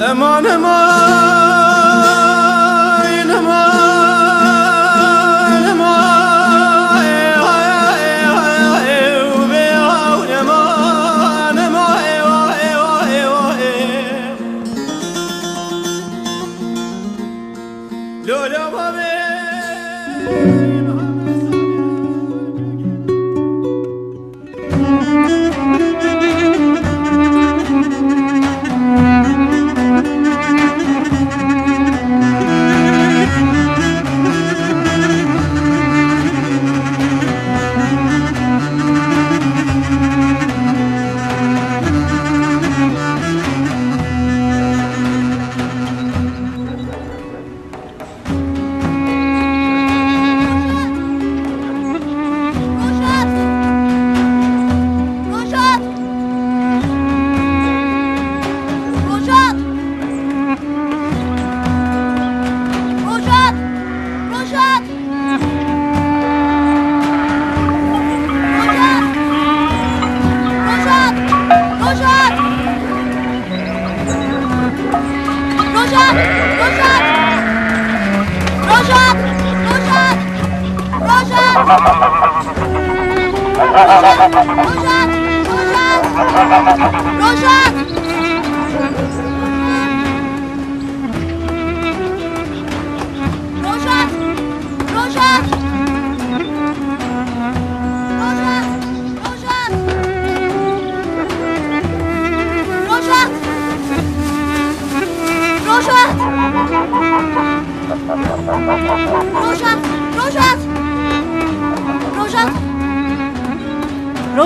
Eman eman eman eman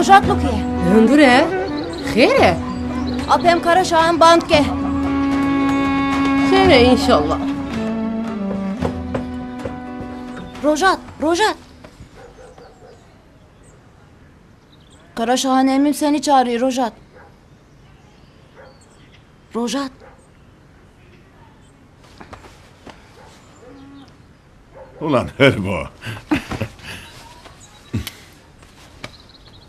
روژات لوکیه هندوره خیره apem Karaşah'ın bandke خیره inşallah. Rojat Karaşah'ın emmim seni çağırıyor Rojat Ulan Herbo.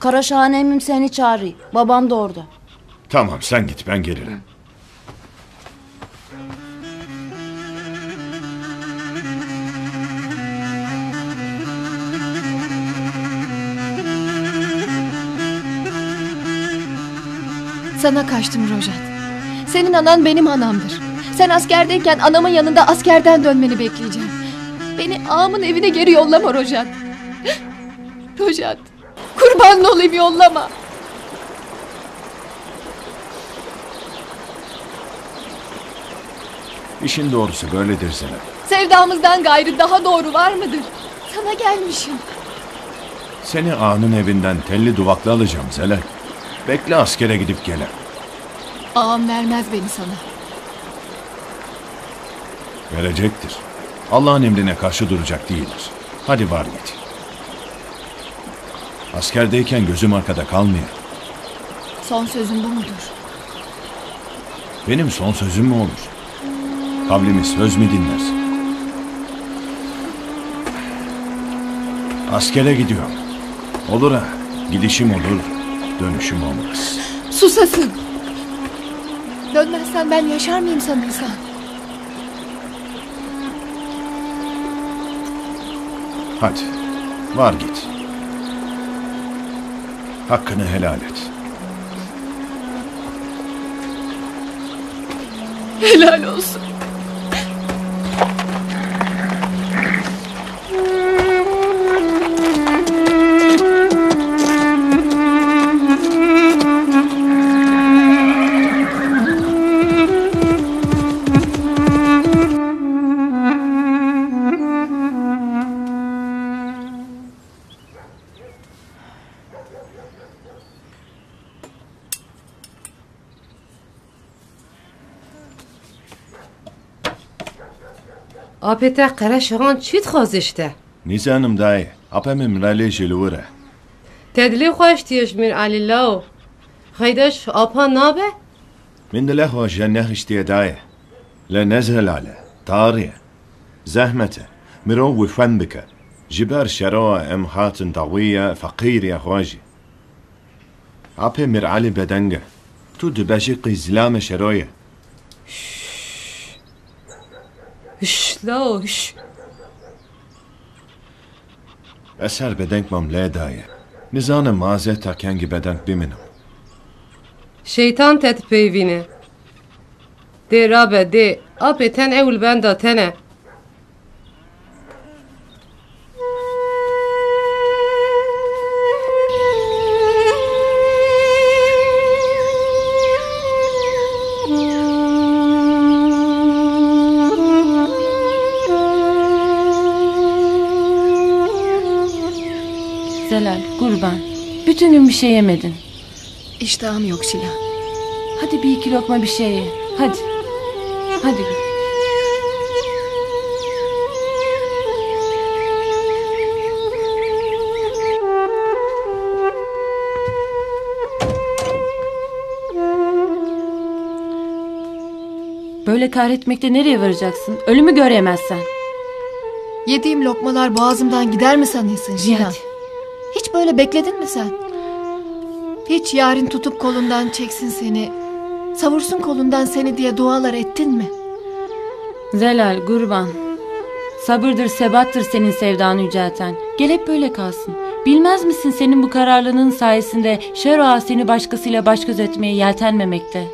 Karaşah'ın emmim seni çağırıyor. Babam da orada. Tamam sen git ben gelirim. Sana kaçtım Rojat. Senin anan benim anamdır. Sen askerdeyken anamın yanında askerden dönmeni bekleyeceğim. Beni ağamın evine geri yollama Rojat. Rojat. Kurbanın olayım yollama. İşin doğrusu böyledir Zelal. Sevdamızdan gayrı daha doğru var mıdır? Sana gelmişim. Seni ağanın evinden telli duvaklı alacağım Zelal. Bekle askere gidip gele. Ağam vermez beni sana. Verecektir. Allah'ın emrine karşı duracak değildir. Hadi var git. Askerdeyken gözüm arkada kalmıyor. Son sözün bu mudur? Benim son sözüm mü olur? Kavlimi söz mü dinler? Askere gidiyorum. Olur ha. Gidişim olur. Dönüşüm olmaz. Susasın. Dönmezsen ben yaşar mıyım sanırsan? Hadi. Var git. Hakkını helal et. Helal olsun. آپتا قراشان چیت خوازشته؟ نیزانم دای. اپم امرالی جلوره. تدلی خوش تیش میر علی لاو. خیدش آپا نابه؟ من دله خوش نخشتی دای. لنزهل على طارية زهمته مرو وفن بك جبار شراء امهات طوية فقير يا خواجي عبي مر علي بدنجة تو دباشي قزلام شراية Hüş la hüş. Eser bedenk mam le daye. Nizane maze takengi bedenk biminim. Şeytan tet peyvine. De rabe de. Ape ten evul benda tene. Zelal, kurban. Bütün gün bir şey yemedin. İştahım yok Şilan. Hadi bir iki lokma bir şey ye. Hadi. Hadi. Böyle kahretmekte nereye varacaksın? Ölümü göremezsen. Yediğim lokmalar boğazımdan gider mi sanıyorsun Şilan? Cihat. Hiç böyle bekledin mi sen? Hiç yarın tutup kolundan çeksin seni, savursun kolundan seni diye dualar ettin mi? Zelal, kurban. Sabırdır, sebattır senin sevdanı yücelten. Gel hep böyle kalsın. Bilmez misin senin bu kararlılığın sayesinde Şeroa seni başkasıyla baş göz etmeye yeltenmemekte.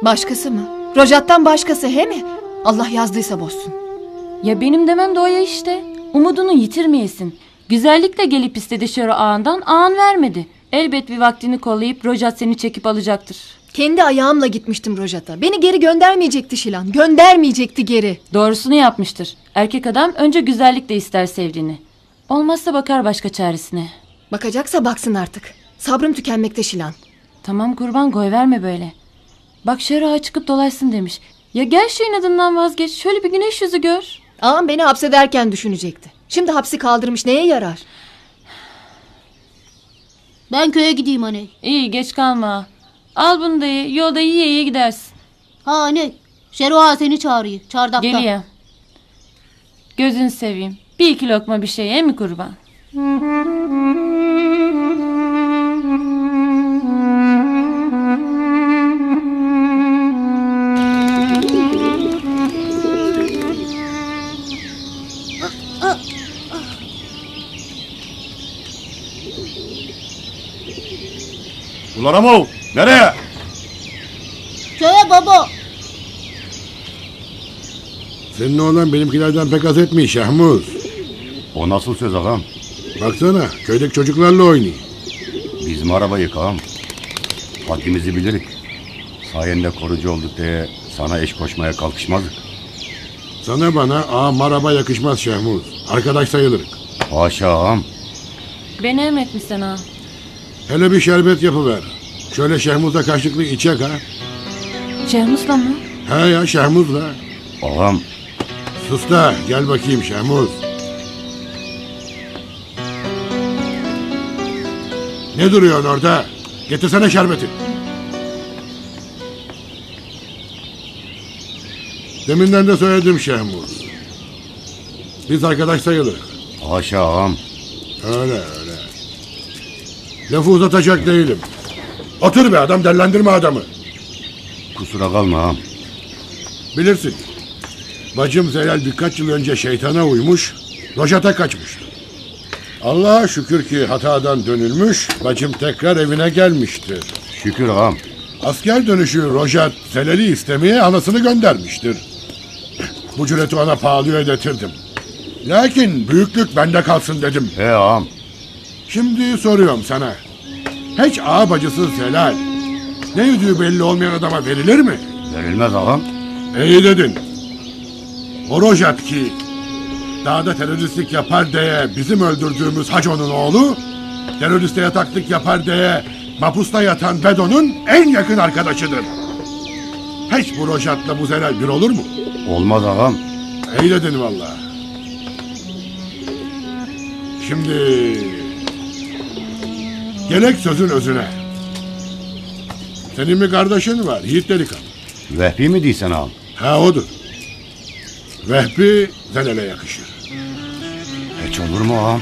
Başkası mı? Rojat'tan başkası he mi? Allah yazdıysa bozsun. Ya benim demem de o ya işte. Umudunu yitirmeyesin. Güzellikle gelip istedi Şero ağandan, ağan vermedi. Elbet bir vaktini kollayıp Rojat seni çekip alacaktır. Kendi ayağımla gitmiştim Rojat'a. Beni geri göndermeyecekti Şilan. Göndermeyecekti geri. Doğrusunu yapmıştır. Erkek adam önce güzellikle ister sevdiğini. Olmazsa bakar başka çaresine. Bakacaksa baksın artık. Sabrım tükenmekte Şilan. Tamam kurban, goy verme böyle. Bak Şero ağa çıkıp dolaşsın demiş. Ya gel şu inadından vazgeç. Şöyle bir güneş yüzü gör. Ağam beni hapsederken düşünecekti. Şimdi hapsi kaldırmış, neye yarar? Ben köye gideyim anne. İyi, geç kalma. Al bunu da ye. Yolda yiye yiye gidersin. Ha anne. Şero ağa seni çağırıyor. Çardakta. Geliyor. Gözünü seveyim. Bir iki lokma bir şey ye mi kurban? Ulan Amo, nereye? Köye baba. Senin oğlan benimkilerden pek az etmiyor Şahmuz. O nasıl söz ağam? Baksana köydeki çocuklarla oynuyor. Bizim arabayı ağam. Haddimizi bilirik. Sayende korucu olduk diye sana eş koşmaya kalkışmazdık. Sana bana araba yakışmaz Şahmuz. Arkadaş sayılırız. Haşa ağam. Beni emretmişsin ha. Hele bir şerbet yapıver. Şöyle Şahmuz'la kaşıklı içek ha. Şehmus'la mı? He ya Şahmuz'la. Ağam Sus da gel bakayım Şahmuz. Ne duruyorsun orada? Getirsene şerbeti. Deminden de söyledim Şahmuz. Biz arkadaş sayılırız. haşa ağam. Öyle. Lafı uzatacak değilim. Otur be adam, dellendirme adamı. Kusura kalma ağam. Bilirsin. Bacım Zelal birkaç yıl önce şeytana uymuş, Rojat'a kaçmıştı. Allah'a şükür ki hatadan dönülmüş, bacım tekrar evine gelmiştir. Şükür ağam. Asker dönüşü Rojat Zelal'i istemeye anasını göndermiştir. Bu cüreti ona pahalıya ödetirdim. Lakin büyüklük bende kalsın dedim. He ağam. Şimdi soruyorum sana. Hiç ağa bacısı Zelal ne yüzüğü belli olmayan adama verilir mi? Verilmez ağam. İyi dedin. O Rojat ki dağda teröristlik yapar diye bizim öldürdüğümüz Haco'nun oğlu, teröriste yataklık yapar diye mapusta yatan Bedo'nun en yakın arkadaşıdır. Hiç bu Rojat'la bu Zelal bir olur mu? Olmaz ağam. İyi dedin vallahi. Şimdi gerek sözün özüne. Senin bir kardeşin var, Yiğit delikanlı. Vehbi mi değilsen ağam? Ha odur. Vehbi Zelal'e yakışır. Hiç olur mu ağam?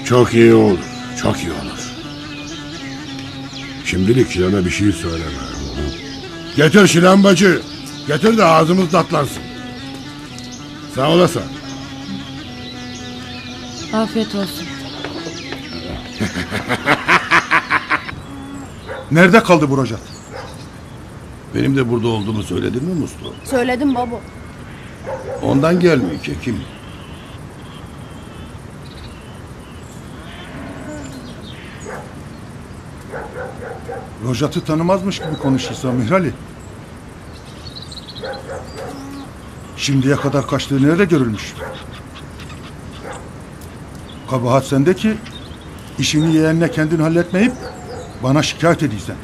Çok iyi olur, çok iyi olur. Şimdilik Şilan'a bir şey söyleme. Getir Şilan bacı, getir de ağzımız tatlansın. Sağ olasın. Afiyet olsun. Nerede kaldı bu Rojat? Benim de burada olduğumu söyledin mi Muslu? Söyledim baba. Ondan gelmiyor ki kim? Rojat'ı tanımazmış gibi konuşursa Mihrali. Şimdiye kadar kaçtığı nerede görülmüş? Kabahat sende ki işini yeğenine kendin halletmeyip bana şikayet ediysen.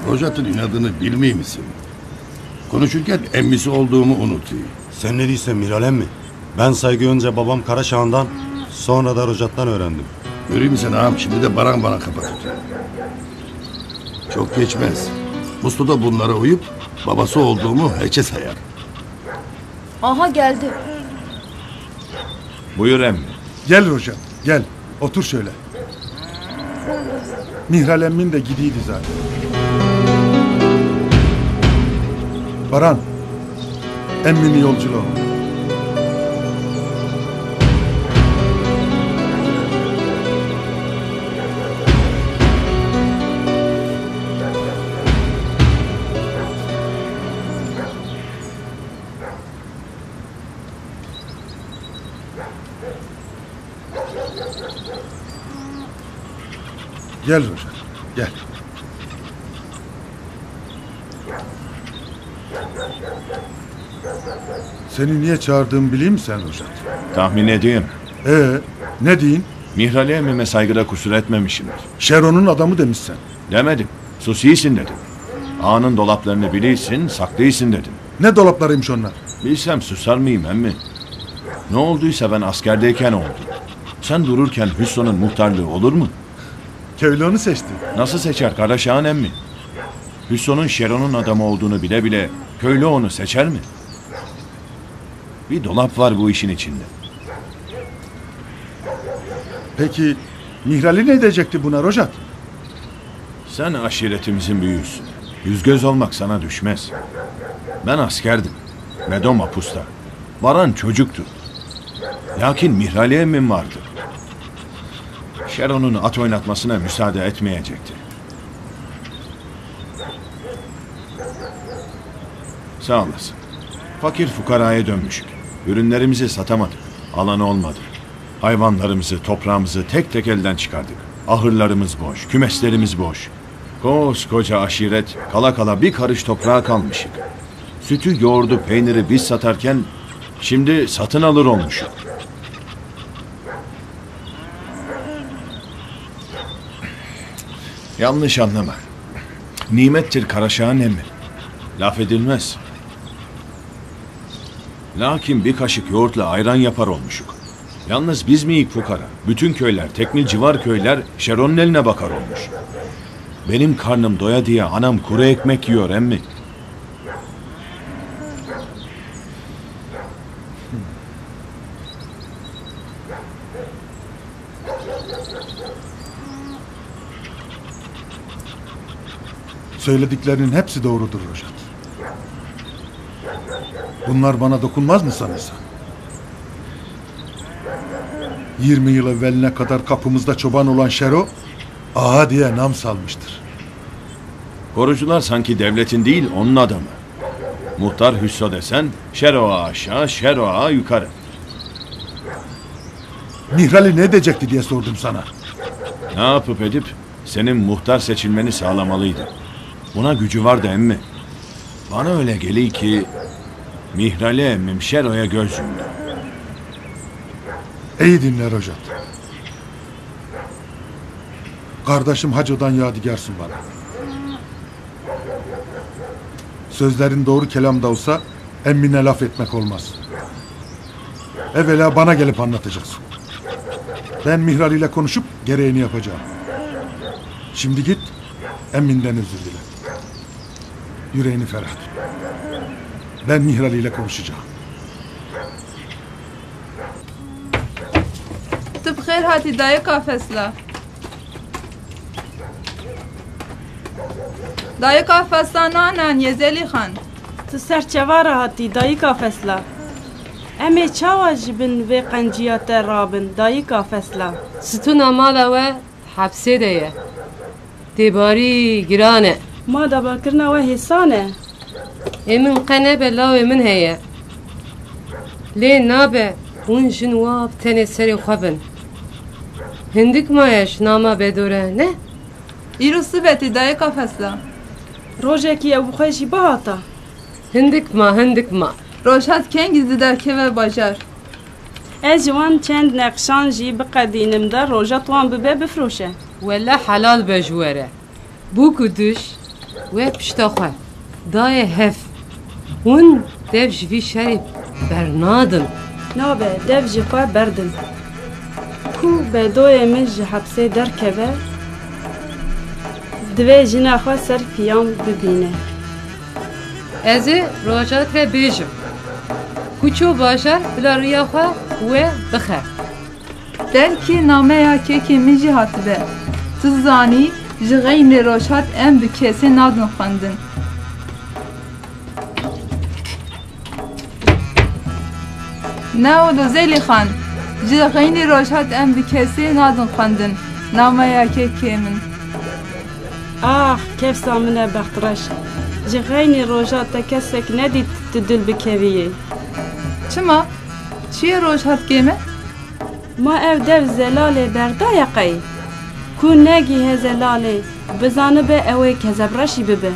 Rojat'ın inadını bilmiyor musun? Konuşurken emmisi olduğumu unutuyor. Sen ne diyorsun Miral emmi? Ben saygı önce babam Karaşağ'ından sonra da Rojat'tan öğrendim. Görüyor musun ağam, şimdi de Baran bana kapatacak. Çok geçmez. Muslu da bunlara uyup babası olduğumu heçe sayar. Aha geldi. Buyur emmi. Gel Rojat gel otur şöyle. Mihral emmin de gidiydi zaten. Baran emmini yolculuğu. Gel Rojat, gel. Seni niye çağırdığımı bileyim mi sen Rojat? Tahmin edeyim. Ne deyin? Mihrali emmime saygıda kusur etmemişimdir. Şeron'un adamı demişsen. Demedim. Sus iyisin dedim. Ağanın dolaplarını biliysin, saklıyısın dedim. Ne dolaplarıymış onlar? Bilsem susar mıyım emmi? Ne olduysa ben askerdeyken oldu. Sen dururken Hüsnü'nün muhtarlığı olur mu? Köylü onu seçti. Nasıl seçer Karaşağ'ın emmi? Hüsnü'nün Şeron'un adamı olduğunu bile bile köylü onu seçer mi? Bir dolap var bu işin içinde. Peki Mihrali ne edecekti buna Rojat? Sen aşiretimizin büyüğüsün. Yüz göz olmak sana düşmez. Ben askerdim. Medom mapusta. Baran çocuktu. Lakin Mihrali emmim vardı. Şeron'un at oynatmasına müsaade etmeyecekti. Sağ olasın. Fakir fukaraya dönmüşük. Ürünlerimizi satamadık. Alan olmadı. Hayvanlarımızı, toprağımızı tek tek elden çıkardık. Ahırlarımız boş, kümeslerimiz boş. Koskoca aşiret kala kala bir karış toprağa kalmışık. Sütü, yoğurdu, peyniri biz satarken şimdi satın alır olmuşuk. Yanlış anlama. Nimettir Karaşağ'ın emmi. Laf edilmez. Lakin bir kaşık yoğurtla ayran yapar olmuşuk. Yalnız biz miyik fukara? Bütün köyler, tekmil civar köyler Şeron'un eline bakar olmuş. Benim karnım doya diye anam kuru ekmek yiyor emmi. Söylediklerinin hepsi doğrudur Rojat. Bunlar bana dokunmaz mı sanırsan? 20 yıl evveline kadar kapımızda çoban olan Şero, ağa diye nam salmıştır. Korucular sanki devletin değil onun adamı. Muhtar Hüsso desen Şero ağa aşağı, Şero ağa yukarı. Mihrali ne edecekti diye sordum sana. Ne yapıp edip senin muhtar seçilmeni sağlamalıydı. Buna gücü vardı emmi. Bana öyle geliyor ki Mihrali emmim Şero'ya göz yumdu. İyi dinle Rojat. Kardeşim Haco'dan yadigarsın bana. Sözlerin doğru kelam da olsa emmine laf etmek olmaz. Evvela bana gelip anlatacaksın. Ben Mihral ile konuşup gereğini yapacağım. Şimdi git emminden özür dile. Yüreğini ferah tut. Ben Mihral ile konuşacağım. Tu bixêr hatî dayika Fesla. Dayika Fesla nanen Yezeli xan. Tu serçevara hatî dayika Fesla. Eme çawa jibin ve qanciya te rabin dayı kafesla. Stuna mala ve hapse de ye. Debari girane. Ma da bakirna ve hesane. Emin qenebe la min heye. Le nabe un jinwab tene seri xwebin. Hindik mayeş nama bedore ne? İro sibeti dayı kafesla. Rojeki ev xweşi bahata. Hindik ma. Rojhat kengizi derke ve bacar. Ez wan çend neqşan jî biqedînim de roja wan bibe bifroşe. Wella halal bejwere. Bu kuduş ve pişta xwe. Daye hef. Un dev jvi şerif bernadın. Nabe dev jî xwe berdin. Ku bedoyê min ji hepsê derkeve divê jina xwe ser piyam bibîne. Ez ê rojat re bêjim. Kuço bajar bila rêya xwe we bixe. Derki nameya kekê min jî hatibe. Tu zanî ji xeynê rojhat em bi kesê nadin xwendin. Newdo Zelî xan, ji xeynê rojhat em bi kesê nadin xwendin. Nameya kekê min. Ah kevsa min e bextreş. Ji xeynî roja te kesek nedît tu dil bikeviyê. Çima? Çiye rojhat gême? Ma ev dev zelalê berdaya qey. Ku negîhe zelalê bizanibe ew ê kezebreşî bibe.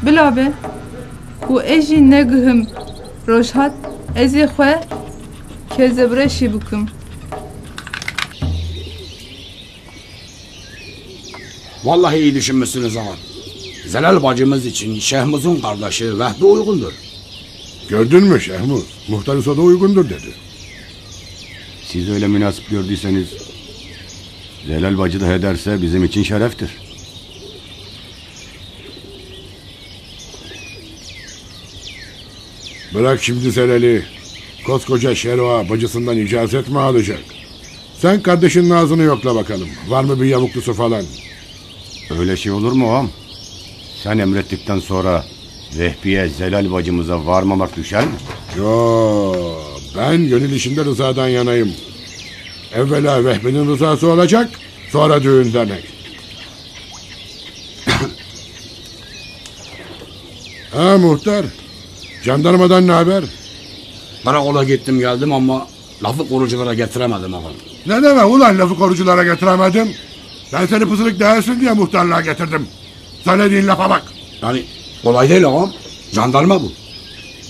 Bila be. Ku ez jî negihim rojhat ez ê xwe kezebreşî bikim. Vallahi iyi düşünmüşsünüz ağam. Zelal bacımız için Şehmuz'un kardeşi Vehbi uygundur. Gördün mü Şehmuz? Muhtar Usta da uygundur dedi. Siz öyle münasip gördüyseniz Zelal bacı da ederse bizim için şereftir. Bırak şimdi Zelal'i. Koskoca Şeroa bacısından icazet mi alacak? Sen kardeşinin ağzını yokla bakalım. Var mı bir yavuklusu falan? Öyle şey olur mu ağam? Sen emrettikten sonra Vehbi'ye Zelal bacımıza varmamak düşer mi? Yo, ben gönül işinde rızadan yanayım. Evvela Vehbi'nin rızası olacak, sonra düğün demek. Ha muhtar, jandarmadan ne haber? Karakola gittim geldim ama lafı koruculara getiremedim ağam. Ne demek ulan lafı koruculara getiremedim? Ben seni pısırık değersin diye muhtarlığa getirdim. Söylediğin lafa bak. Yani kolay değil ağam. Jandarma bu.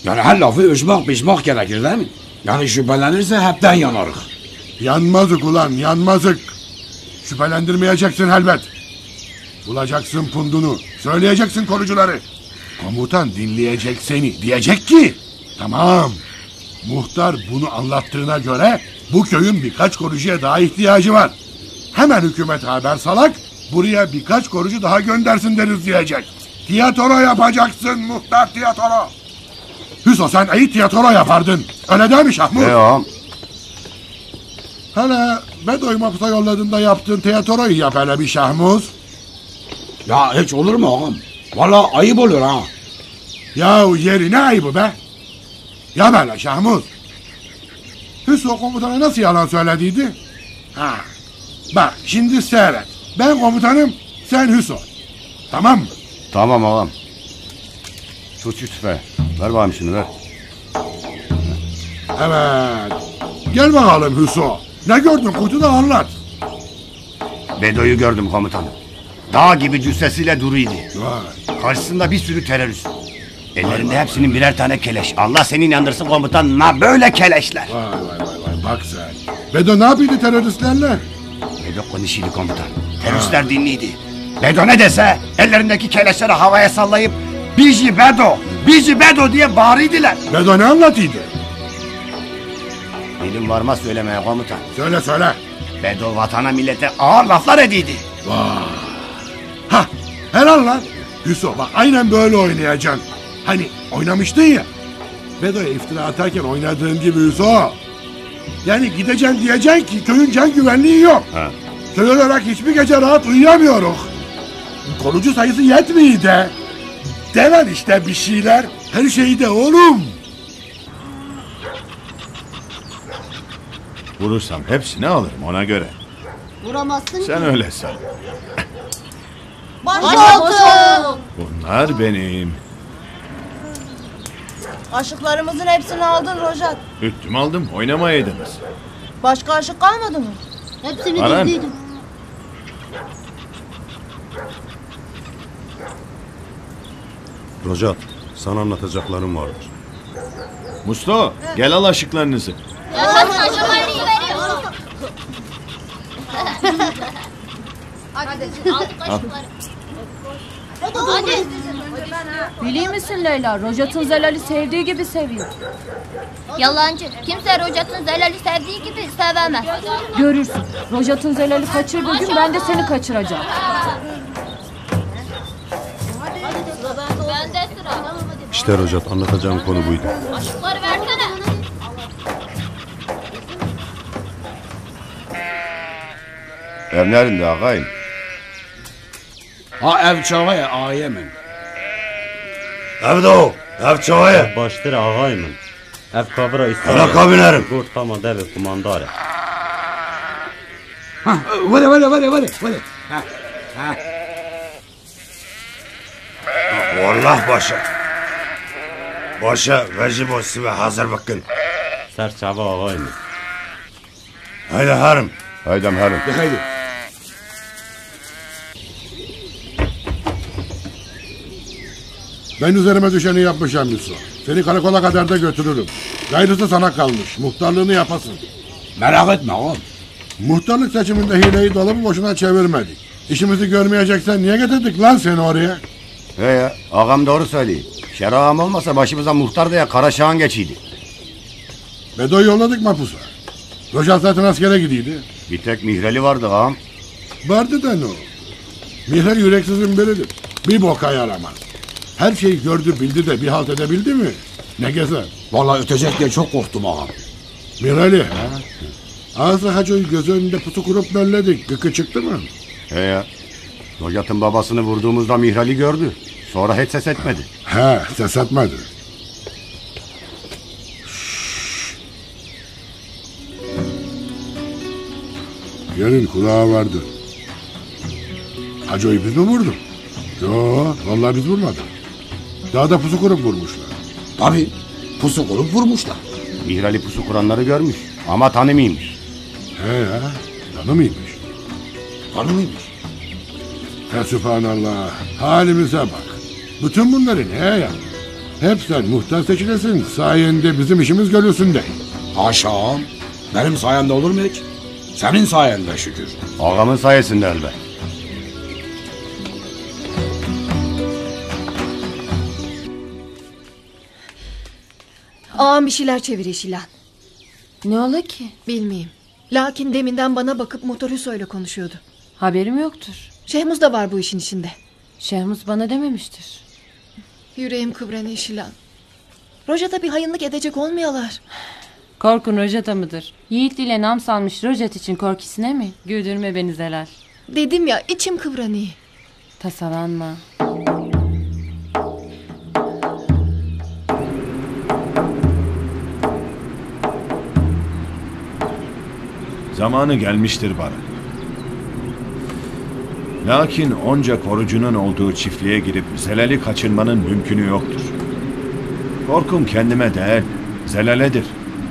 Yani her lafı ölçmek biçmek gerekir değil mi? Yani şüphelenirse hepten yanarık. Yanmazık ulan yanmazık. Şüphelendirmeyeceksin elbet. Bulacaksın pundunu. Söyleyeceksin korucuları. Komutan dinleyecek seni. Diyecek ki tamam. Muhtar bunu anlattığına göre bu köyün birkaç korucuya daha ihtiyacı var. Hemen hükümet haber salak. Buraya birkaç korucu daha göndersin deriz diyecek. Tiyatro yapacaksın muhtar tiyatro. Hüso sen iyi tiyatro yapardın. Öyle değil mi Şahmuz? Ağam. Hele Bedoy Mapus'a yolladığında yaptığın tiyatroyu yap hele bir Şahmuz. Ya hiç olur mu ağam? Vallahi ayıp olur ha. Yahu yeri ne ayıbı be? Ya böyle Şahmuz. Hüso komutana nasıl yalan söylediydi? Ha. Bak şimdi seyret. Ben komutanım, sen Hüso. Tamam mı? Tamam ağam. Tut Yusuf'e. Ver bakayım şunu ver. Evet. Gel bakalım Hüso. Ne gördün kutuda anlat. Bedo'yu gördüm komutanım. Dağ gibi cüssesiyle duruydu. Vay. Karşısında bir sürü terörist. Ellerinde hepsinin birer tane keleş. Allah seni inandırsın komutanına böyle keleşler. Vay bak sen. Bedo ne yapıyordu teröristlerle? Bedo konuşuydu komutan. Teröristler dinliydi. Bedo ne dese ellerindeki keleşleri havaya sallayıp Bici Bedo, Bici Bedo diye bağırıydılar. Bedo ne anlatıyordu? Dilim varmaz söylemeye komutan. Söyle. Bedo vatana millete ağır laflar ediydi. Vay. Hah helal lan. Hüso bak aynen böyle oynayacaksın. Hani oynamıştın ya. Bedo'ya iftira atarken oynadığın gibi Hüso. Yani gideceksin diyeceksin ki köyün can güvenliği yok. Ha. Köy olarak hiçbir gece rahat uyuyamıyoruz. Korucu sayısı yetmiyor de. Demen işte bir şeyler. Her şeyi de oğlum. Vurursam hepsini alırım ona göre. Vuramazsın Sen ki. öyle san. Başaltı. Bunlar benim. Aşıklarımızın hepsini aldın Rojat. Üttüm aldım, oynamayaydınız. Başka aşık kalmadı mı? Hepsini Aran. dizdiydim. Rojat, sana anlatacaklarım vardır. Musto, gel al aşıklarınızı. Hadi. Biliyor musun Leyla? Rojat'ın Zelal'i sevdiği gibi seviyor. Yalancı. Kimse Rojat'ın Zelal'i sevdiği gibi sevemez. Görürsün. Rojat'ın Zelal'i kaçırdığı gün ben de seni kaçıracağım. Bende sıra. İşte Rojat, anlatacağım konu buydu. Aşıkları versene. Ev nerede ağayım? Ha ev çavaya ayemin. Evde o, ev çavaya. Baştır ağayımın. Ev kavra Ana kabinerim. Gurtama devi kumandare. Ha, vale. Ha, ha. Vallah başa. Başa vecib olsun ve hazır bakın. Serçava ağayımın. Haydi harım. Haydam harım. Haydi. Ben üzerime düşeni yapmışım Yusuf. Seni karakola kadar da götürürüm. Gayrısı sana kalmış. Muhtarlığını yapasın. Merak etme oğlum. Muhtarlık seçiminde hileyi dolabı boşuna çevirmedik. İşimizi görmeyeceksen niye getirdik lan seni oraya? He ya, ağam doğru söylüyor. Şer ağam olmasa başımıza muhtar diye Karaşağın geçiydi. Bedo'yu yolladık mapusa. Rojat zaten askere gidiydi. Bir tek Mihreli vardı ağam. Vardı da ne o? Mihrer yüreksizin biridir. Bir boka yaramaz. Her şeyi gördü bildi de bir halt edebildi mi? Ne gezer? Vallahi ötecek diye çok korktum ağam. Mirali ha? Ağzı Hacı'yı göz önünde pusu kurup belledik. Gıkı çıktı mı? He ya. Rojat'ın babasını vurduğumuzda Mihreli gördü. Sonra hiç ses etmedi. He, ses etmedi. Yerin kulağı vardı. Hacı'yı biz mi vurduk? Yo, vallahi biz vurmadık. Dağda pusu kurup vurmuşlar. Tabii. Pusu kurup vurmuşlar. Mihreli pusu kuranları görmüş. Ama tanımıymış. He ya, tanımıymış. Tanımıymış. Ya Sübhanallah, halimize bak. Bütün bunları neye ya? Hep sen muhtar seçilesin, sayende bizim işimiz görülsün de. Haşa ağam. Benim sayemde olur mu hiç? Senin sayende şükür. Ağamın sayesinde elbet. Ağam bir şeyler çeviriyor Şilan. Ne ola ki? Bilmeyeyim. Lakin deminden bana bakıp motoruyla konuşuyordu. Haberim yoktur. Şehmuz da var bu işin içinde. Şehmuz bana dememiştir. Yüreğim kıvranıyor Şilan. Rojat'a bir hayınlık edecek olmayalar. Korkun Rojat'a mıdır? Yiğit ile nam salmış Rojat için korkisine mi? Güldürme beni Zelal. Dedim ya, içim kıvranıyor. Tasalanma. Zamanı gelmiştir bana. Lakin onca korucunun olduğu çiftliğe girip Zelal'i kaçırmanın mümkünü yoktur. Korkum kendime değil, Zelal'edir.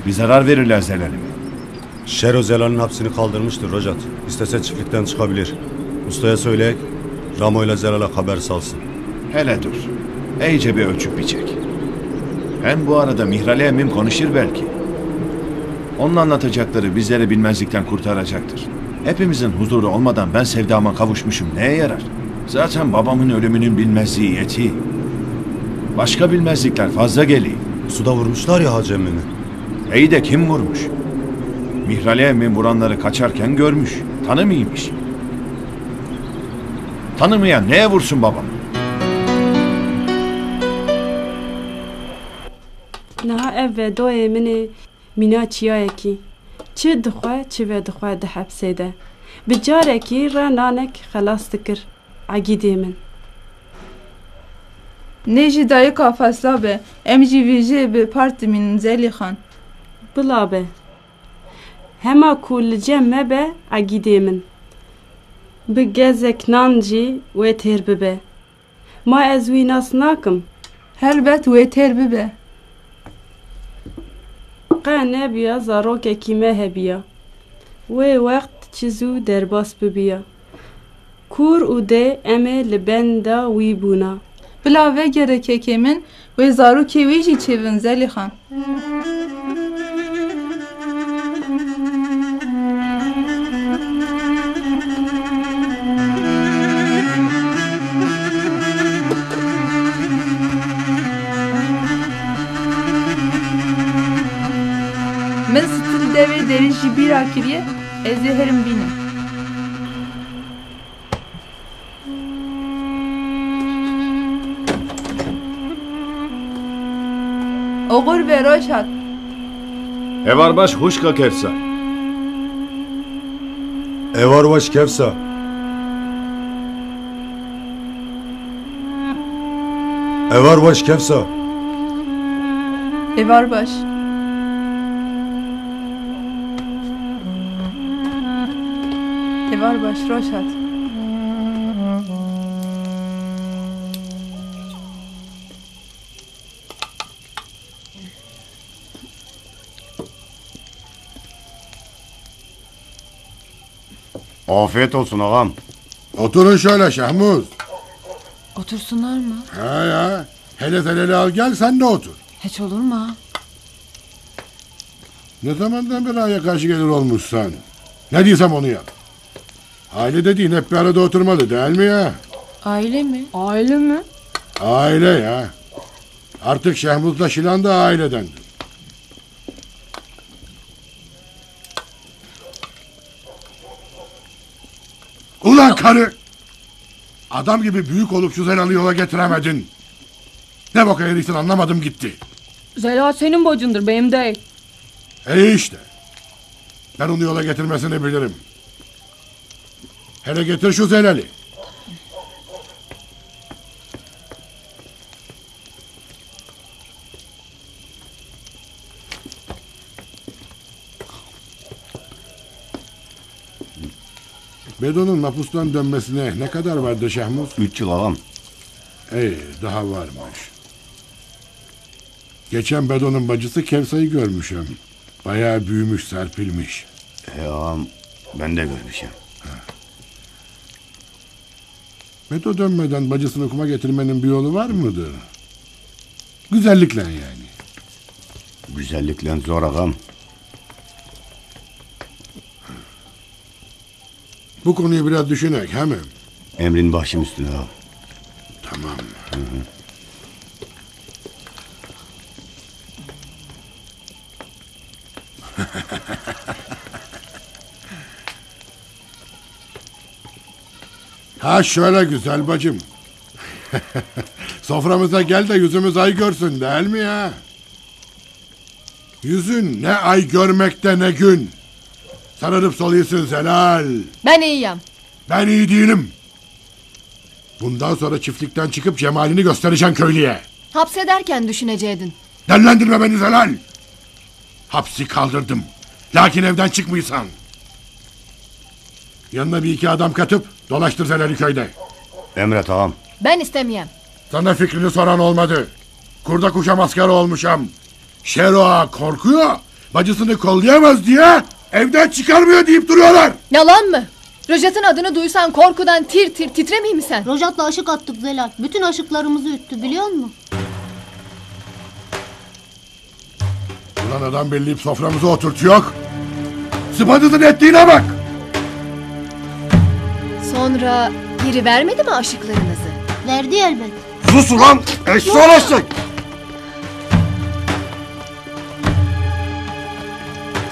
Bir zarar verirler Zelal'ime. Şero Zelal'in hapsini kaldırmıştır Rojat. İstese çiftlikten çıkabilir. Ustaya söyleyek, Ramo ile Zelal'e haber salsın. Hele dur, iyice bir ölçüp biçek. Hem bu arada Mihrali emmim konuşur belki. Onun anlatacakları bizleri bilmezlikten kurtaracaktır. Hepimizin huzuru olmadan ben sevdama kavuşmuşum neye yarar? Zaten babamın ölümünün bilmezliği yeti. Başka bilmezlikler fazla geliyor. Suda vurmuşlar ya Hacı emmimi. İyi de kim vurmuş? Mihrali emmim vuranları kaçarken görmüş. Tanımıymış. Tanımayan neye vursun babam? Naha ev ve doye mini mina çiyayeki. Çi dixwe çi ve dixwe de hepsede. Bi carekî re nanek xelas dikir. Agîdê min. Nejî dayika fesla be. Em jî vî jê bi partî min Zelî xan. Bila be. hema ku li cem me be egîdê min. Bi gezek nan jî wê têr bibe. Ma ez wî nas nakim. Helbet wê têr bibe. Qe nebiya zarokekî me hebiya. Wê wext çi zû derbas bibiya. Kur û dê em ê li benda wî bûna. Bila ve gerekekê min wê zarokê wê jî çêvin Zelîxan. Min stil devê derî jî bîra kiriye, ez ê herim bînim. Oğur ve Roşat. Evar baş huşka kefsa. Evar baş kefsa. Evar baş kefsa. Evar baş. Evar baş Roşat. Afiyet olsun ağam. Oturun şöyle Şahmuz. Otursunlar mı? Ha ya. Hele zeleli al gel sen de otur. Hiç olur mu ha? Ne zamandan beri aya karşı gelir olmuşsan. Ne diysem onu yap. Aile dediğin hep bir arada oturmalı değil mi ya? Aile mi? Aile mi? Aile ya. Artık Şehmuz'la Şilan da ailedendir. Ulan karı! Adam gibi büyük olup şu Zelal'ı yola getiremedin. Ne boka herifsin anlamadım gitti. Zelal senin bacındır, benim değil. İşte. Ben onu yola getirmesini bilirim. Hele getir şu Zelal'i. Bedo'nun mapustan dönmesine ne kadar vardı Şahmuz? 3 yıl ağam. İyi, daha varmış. Geçen Bedo'nun bacısı Kevsa'yı görmüşüm. Bayağı büyümüş, serpilmiş. Ağam, ben de görmüşüm. Bedo dönmeden bacısını kuma getirmenin bir yolu var mıdır? Güzellikle yani. Güzellikle zor ağam. Bu konuyu biraz düşünek hemen. Emrin başım üstüne ağam. Tamam. Hı. Ha şöyle güzel bacım. Soframıza gel de yüzümüz ay görsün değil mi ya? Yüzün ne ay görmekte ne gün. Sararıp soluyorsun Zelal. Ben iyiyim. Ben iyi değilim. Bundan sonra çiftlikten çıkıp cemalini göstereceksin köylüye. Hapsederken düşüneceydin. Dellendirme beni Zelal. Hapsi kaldırdım. Lakin evden çıkmıyorsan. Yanına bir iki adam katıp dolaştır Zelal'i köyde. Emret ağam. Ben istemeyem. Sana fikrini soran olmadı. Kurda kuşa maskara olmuşam. Şeroa korkuyor. Bacısını kollayamaz diye evden çıkarmıyor deyip duruyorlar. Yalan mı? Rojat'ın adını duysan korkudan tir tir titremeyeyim mi sen? Rojat'la aşık attık Zelal. Bütün aşıklarımızı üttü biliyor musun? Ulan adam belleyip soframıza oturtuyor. Sıpadızın ettiğine bak. Sonra geri vermedi mi aşıklarınızı? Verdi elbet. Sus ulan! Eşşoğlaştık!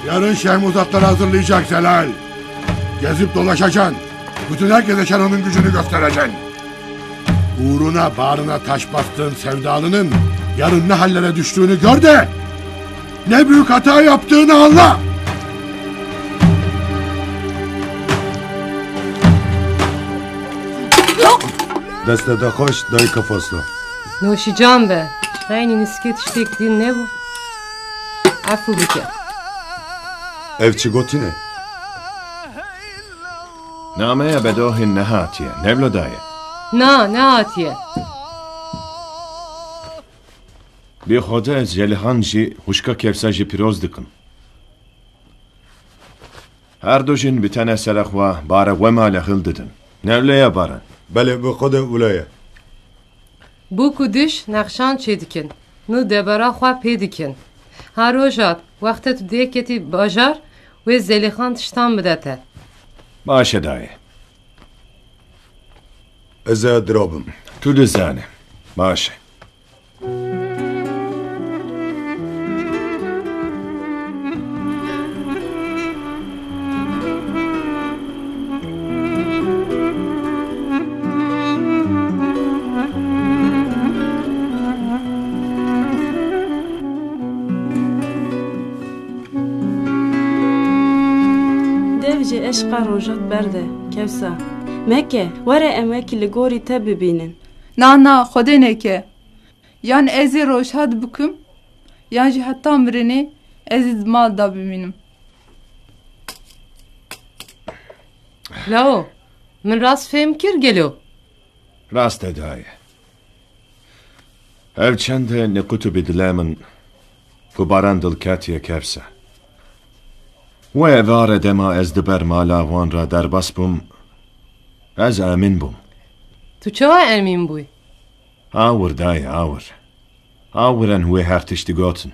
Yarın Şehmuzatları hazırlayacak Zelal. Gezip dolaşacaksın. Bütün herkese Şero'nun gücünü göstereceksin. Uğruna bağrına taş bastığın sevdalının yarın ne hallere düştüğünü gör de ne büyük hata yaptığını anla. Destede koş, dayı kafasına. Noşicam be. Reynin isket iştekliğin ne bu? Afu bike. Ev çi gotine? نامه بدوه نهاتیه نبلو دایه Na ne hatiye? بی خوده از جلهان جی هشکا کفسا جی پیروز دکن هر دو جن بتنه سرخوا باره وما لخل ددن نبلو یا بارن بله به خود اولایه Bu kudiş nakşan çedikin. Nu debara xwa pedikin. Her rojat vakte tu deketi bajar ve zelixan tiştan bidete. باشه دایه eze درابم تو دزانه باشه Devci eşqa rojat berde kevsa. Mekke were em wekî li gorî te bibînin. Na xwedê neke. Yan ez ê rojhat bikim yan jî heta mirinê ez ê mal da bimînim. Lao, min rast fêm kir gelo. راست دایه ev çende ne kutu bidilemin kubaran dılkatiye kefse ve evare dema ez diber mala van ra derbas bum ez amin bum Tu çawa emin buy? awur dayı awuren huve her tişti gotin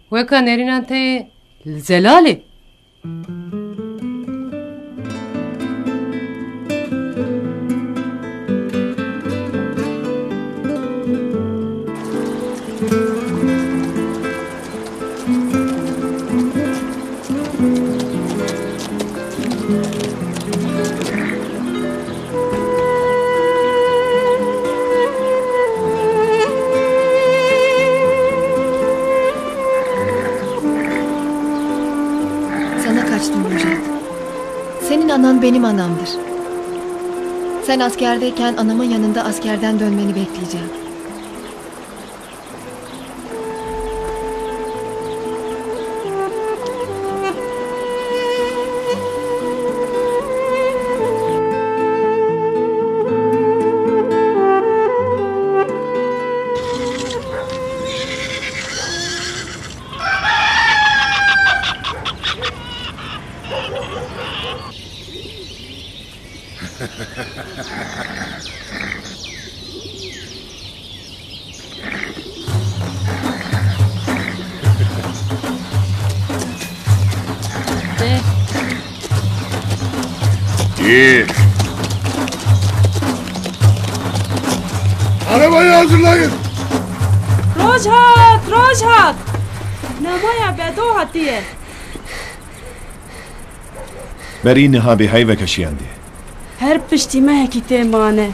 Weka nerinan te zelali. Sana kaçtım Rojat. Senin anan benim anamdır. Sen askerdeyken anamın yanında askerden dönmeni bekleyeceğim. İyi. Arabayı hazırlayın. Rojhat! Namaya bedo hatiye. beri niha bi hayve kaşiyendi Her piştî mehekî tê mane.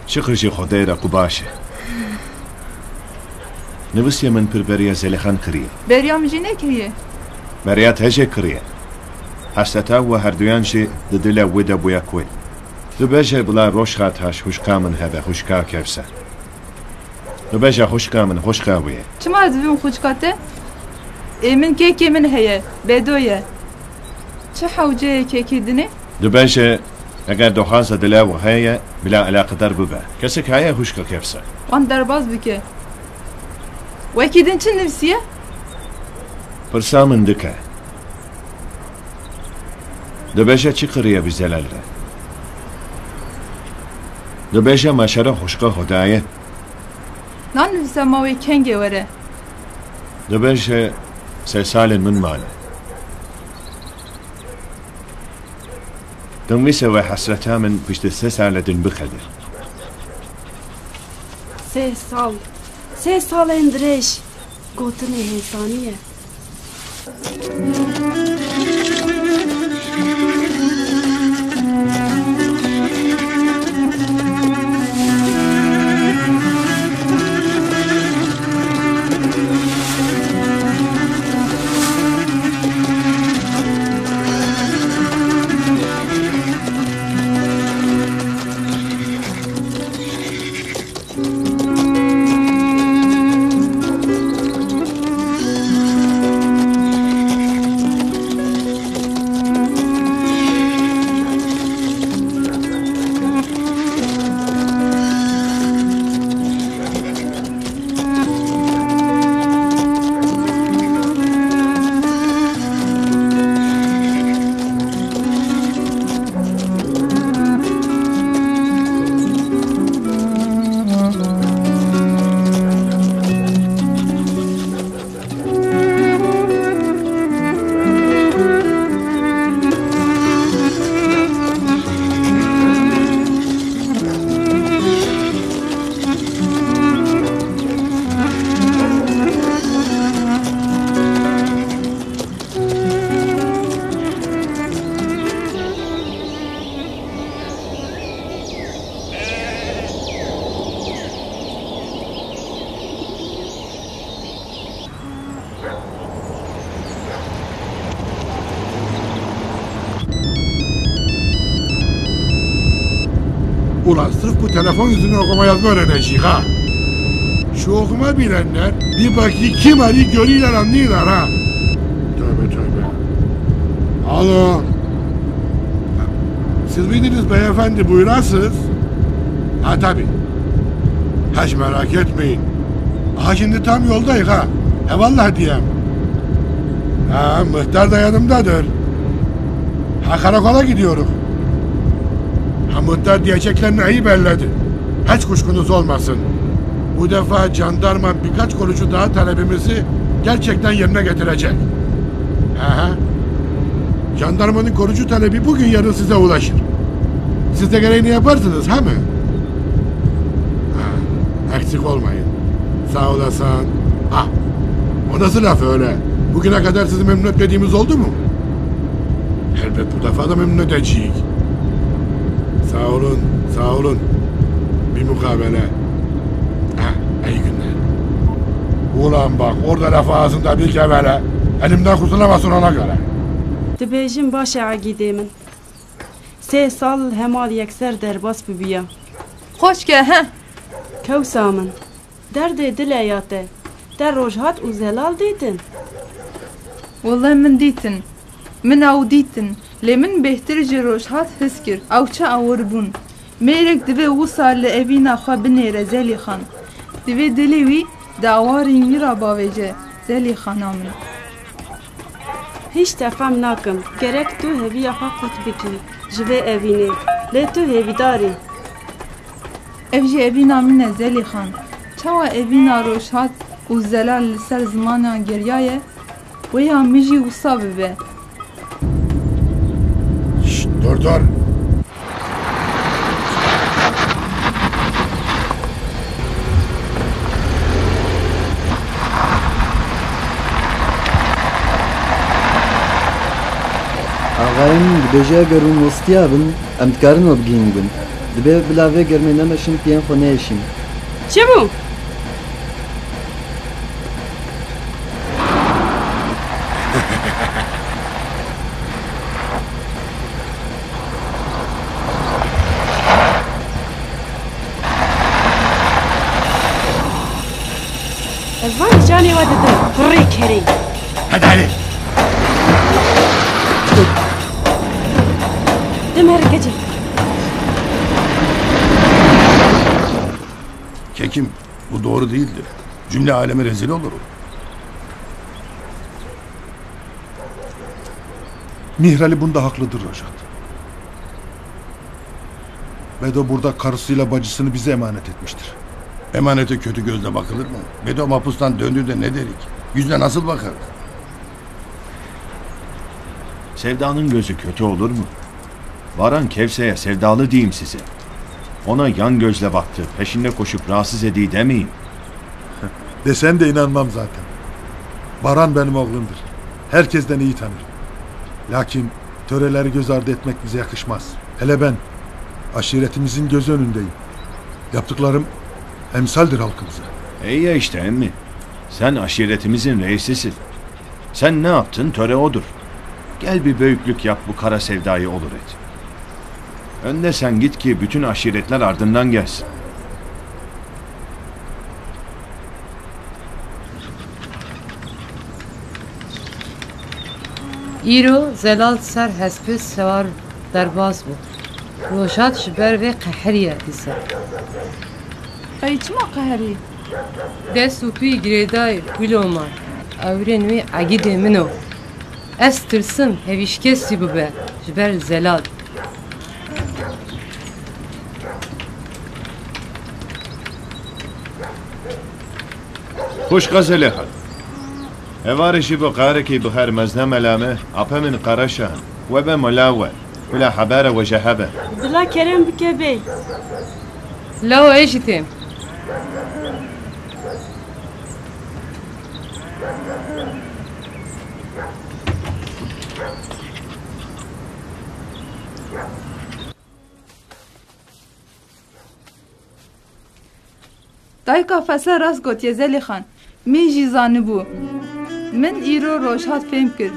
شكر جي خديرة قباشة نبسي من بربريا زلخان كريه Beryam jî nekiriye. بريات هجي كريه حستا و هردويان جي ددلا ودا بويا كوي دبجة بلا روشخات هاش هشكا من هبه هشكا كفسه دبجة هشكا من هشكا ويه Çima ez bim xûçkate? Min kekê min heye. Bedoye. Çi hewceyê kekê dinê? دبجة اگر دخازة دلا وهاية بلا علاقة در ببا كسك هاية هشكا كفسه Wan derbas bike. Wekî din çi nivîsiye? فرسا من دكا دبجة چي قرية بزلال را دبجة ما شرا هشكا هداية Nan nivîse ma wê kengê were. دبجة سال من ماله دميسة وحسرتها من بشت سالة بخدر Sê salên dirêj. Gotinê hêsaniye. Ulan sırf bu telefon yüzünden okuma yazma öğrenecek ha. Şu okuma bilenler bir bakayım kim arayı görüyorlar anlıyorlar ha. Tövbe tövbe. Alo. Siz miydiniz beyefendi, buyurasınız? Ha tabi. Hiç merak etmeyin. Ha şimdi tam yoldayız ha. Eyvallah diyem. Ha muhtar da yanımdadır. Ha karakola gidiyoruz. Ha muhtar diyeceklerini iyi belledi. Hiç kuşkunuz olmasın. Bu defa jandarma birkaç korucu daha talebimizi gerçekten yerine getirecek. Aha. Jandarmanın korucu talebi bugün yarın size ulaşır. Siz de gereğini yaparsınız ha mı? Ha, eksik olmayın. Sağ olasın. Ha, o nasıl laf öyle? Bugüne kadar sizi memnun etmediğimiz oldu mu? Elbet bu defa da memnun edeceğiz. Sağ olun, sağ olun. Bir mukabele. Ha, iyi günler. Ulan bak orada laf ağzında bir gevele. Elimden kurtulamazsın ona göre. Dibêjim baş e egîdê min. 3 sal hemal yekser derbas bibiya. Xoşke he. Kewsa min. Derdê dilê ya te. Te rojhat û zelal dîtin. Wallahi min dîtin. Min ew dîtin. Lê min bêhtir ji rojhat his kir. Ew çi awir bûn. Mêrek divê wisa li evîna xwe binêre Zelî xan. Divê dilê wî di awarên wî re bavêje. Zelî xana min. Hiç tefem nakim. Gerek tu heviya xwe qut bikî. Ji vê evînê. Lê tu hêvîdarî. Ev jî evîna min e Zelî xan. Çawa evîna rojhat û zelal li ser zimana geriya ye? Wêya min jî wisa bibe. Dur dur. Ağayım dibêje gerûn wistiya bin em dikarin we bigihîn bin. Dibe bila vê germê nemeşin piyên xwe neêşîn. Çi bû? Ez van canê we didim. Kurrê kerê. Hadi hadi. Dim herkece. Kekim, bu doğru değildir. Cümle aleme rezil olur. Mihrali bunda haklıdır Rojat. Bedo burada karısıyla bacısını bize emanet etmiştir. Emanete kötü gözle bakılır mı? Bedo mapustan döndüğünde ne derik? Yüzüne nasıl bakar? Sevdanın gözü kötü olur mu? Varan Kevse'ye sevdalı diyeyim size. Ona yan gözle baktı, peşinde koşup rahatsız ediği demeyin. Desen de inanmam zaten. Baran benim oğlumdur. Herkesten iyi tanır. Lakin töreleri göz ardı etmek bize yakışmaz. Hele ben aşiretimizin göz önündeyim. Yaptıklarım emsaldir halkımıza. İyi ya işte emmi. Sen aşiretimizin reisisin. Sen ne yaptın töre odur. Gel bir büyüklük yap, bu kara sevdayı olur et. Önde sen git ki bütün aşiretler ardından gelsin. İro zelal ser hespê sewar derbas bû. Rojat ji ber vê qeheriye dîsa. Ay çima qeherî? Dest û pî girêdayê guloma. Ewrên wê egîdê min o. Ez tirsim hevîşkesî bibe ji ber zelal. Hoş gazele hal. Evarişi bu qareki bu her mezne melame apı min qaraşan ve be mulawe ve la habara ve cehabe. Dila kerem bike bey. La o eşitim. Dayka fesa rast gotiye Zelî xan. Min jî zanibû. Min îro rojhat fêm kir.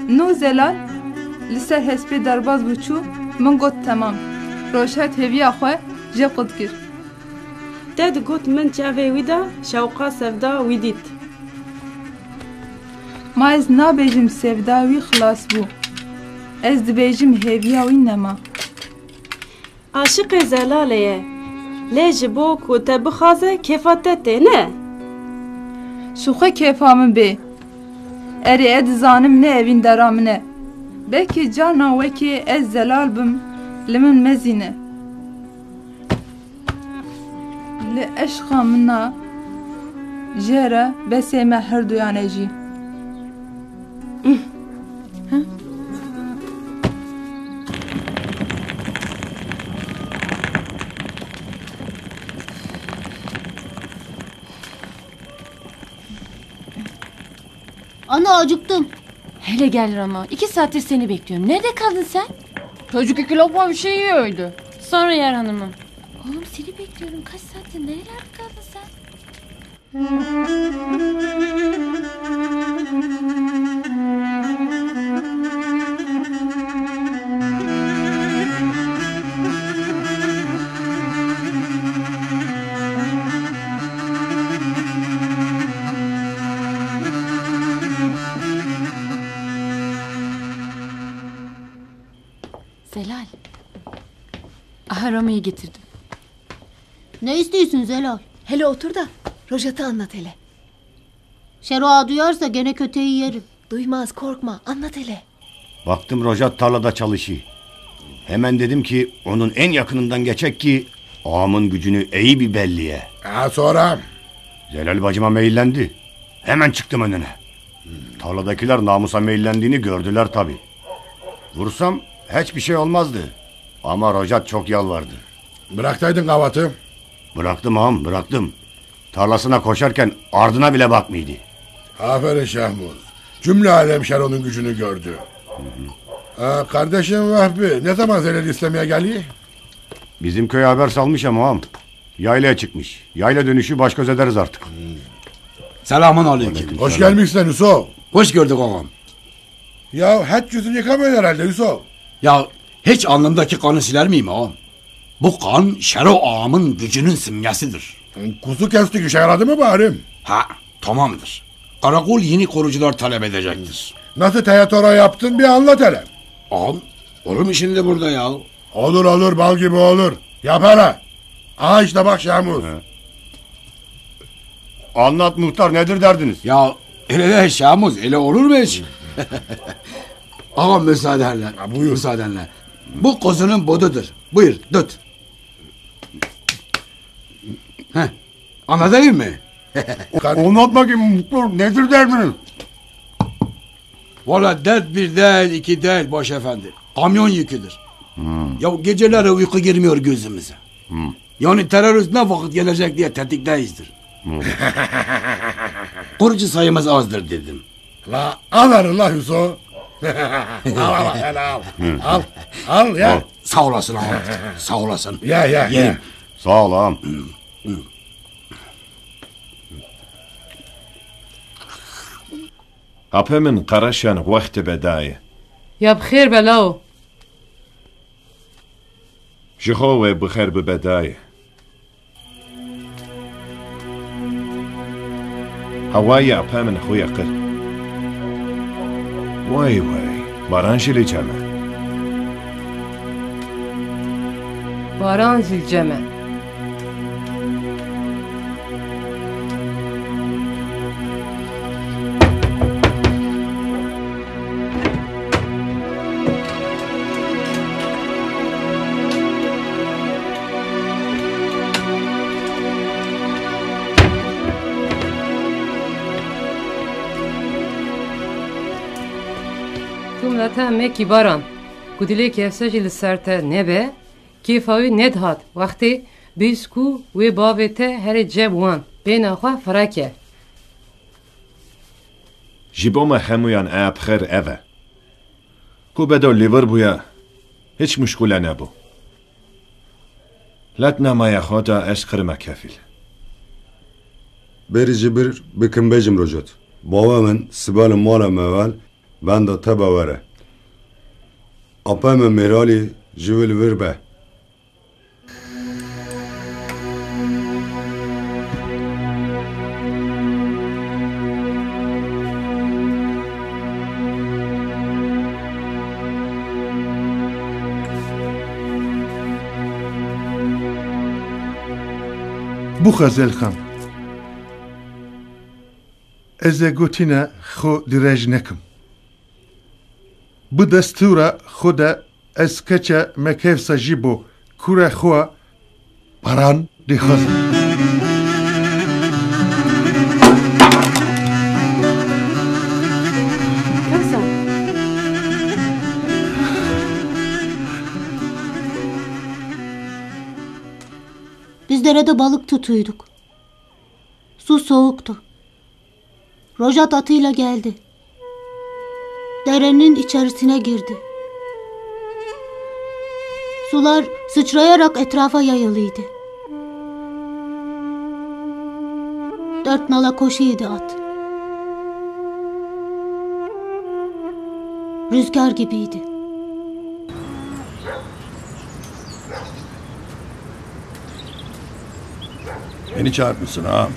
No zelal li ser hespê derbas bû çû min got temam. روشت هویا خو جه قد کر Te digot min çavê wî da şewqa sevda wî dît. ما ez nabêjim sevda wî xilas bû ez dibêjim hêviya wî nema Aşiqê Zelalê ye. Lê ji bo ku te bixwaze kêfa te tê ne? Şuxwe kêfa min bê erê ez dizanim ne evîn dera min e belkî carna wekê ez zelal bim li min mezîne li eşqa min na jê re besê me her duyan e jî Ana acıktım. Hele gel Rama. 2 saattir seni bekliyorum. Nerede kaldın sen? Çocuk 2 lokma bir şey yiyordu. Sonra yer hanımım. Oğlum seni bekliyorum. Kaç saattir nerelerde kaldın sen? Zelal. Aha Rama'yı getirdim. Ne istiyorsun Zelal? Hele otur da Rojat'ı anlat hele. Şeroa duyarsa gene köteyi yerim. Duymaz korkma anlat hele. Baktım Rojat tarlada çalışıyor. Hemen dedim ki onun en yakınından geçek ki ağamın gücünü iyi bir belliye. Sonra? Zelal bacıma meyillendi. Hemen çıktım önüne. Tarladakiler namusa meyillendiğini gördüler tabi. Vursam hiçbir şey olmazdı. Ama Rojat çok yalvardı. Bıraktaydın kavatı. Bıraktım ağam bıraktım. Tarlasına koşarken ardına bile bakmıyordu. Aferin Şahmuz. Cümle alem Şero'nun gücünü gördü. Kardeşim Vahbi ne zaman Zelal istemeye geliyor? Bizim köye haber salmış ama ağam. Yaylaya çıkmış. Yayla dönüşü baş göz ederiz artık. Selamun aleyküm. Hoş gelmişsin Yusuf. Hoş gördük ağam. Ya hiç yüzünü yıkamıyor herhalde Yusuf. Ya hiç alnımdaki kanı siler miyim ağam? Bu kan Şero ağamın gücünün simgesidir. Kuzu kestik işe yaradı mı bari? Ha tamamdır. Karakol yeni korucular talep edecektir. Nasıl teyatora yaptın bir anlat hele. Ağam olur mu şimdi burada ya? Olur olur bal gibi olur. Yap hele. Aha işte bak Şahmuz. Anlat muhtar nedir derdiniz? Ya öyle de Şahmuz öyle olur mu hiç? Ağam müsaadenle. Buyur. Müsaadenle. Bu kozunun bodudur. Buyur tut. Heh. Anladın mı? Anlat bakayım muhtar nedir derdiniz? Valla dert bir değil iki değil baş efendi. Kamyon yüküdür. Ya geceleri uyku girmiyor gözümüze. Yani terörist ne vakit gelecek diye tetikteyizdir. Korucu sayımız azdır dedim. La al la Yusuf. al hele al. Al ya. Sağ olasın ağam. Sağ olasın. Ye. Sağ ol ağam. Apemin Karaşan vakti bedayı. Ya bxêr belav. Jihove bixer bi bedayı. Havayı apemin xuya kır. Vay baran jili ceme. Baran zilceme. Cümlete meki baran. Kudile kefseci li serte nebe. Kêfawi nedhat wextê bêsku wê bavê te herê ceb wan bêna xwe firake. Ji bo me hemuyan bixer eve. Ku bedo liver buya hiç muşkule nebu. Letnamaya xoda ez kırma kefil. Berici bir bikin becim Rojat. Babamın sibalın mala meval ben de teba vere. Apamın mirali jivil virbe. Bu Xezelxan. Ez ê gotîne xwe dirêj nekim. Bi destûra xwe de ez keçe mekevsa jî bo kurê xwe paran dixwazim. Biz derede balık tutuyduk. Su soğuktu. Rojat atıyla geldi. Derenin içerisine girdi. Sular sıçrayarak etrafa yayılıydı. 4 nala koşuydu at. Rüzgar gibiydi. Beni çağırmışsın ağam.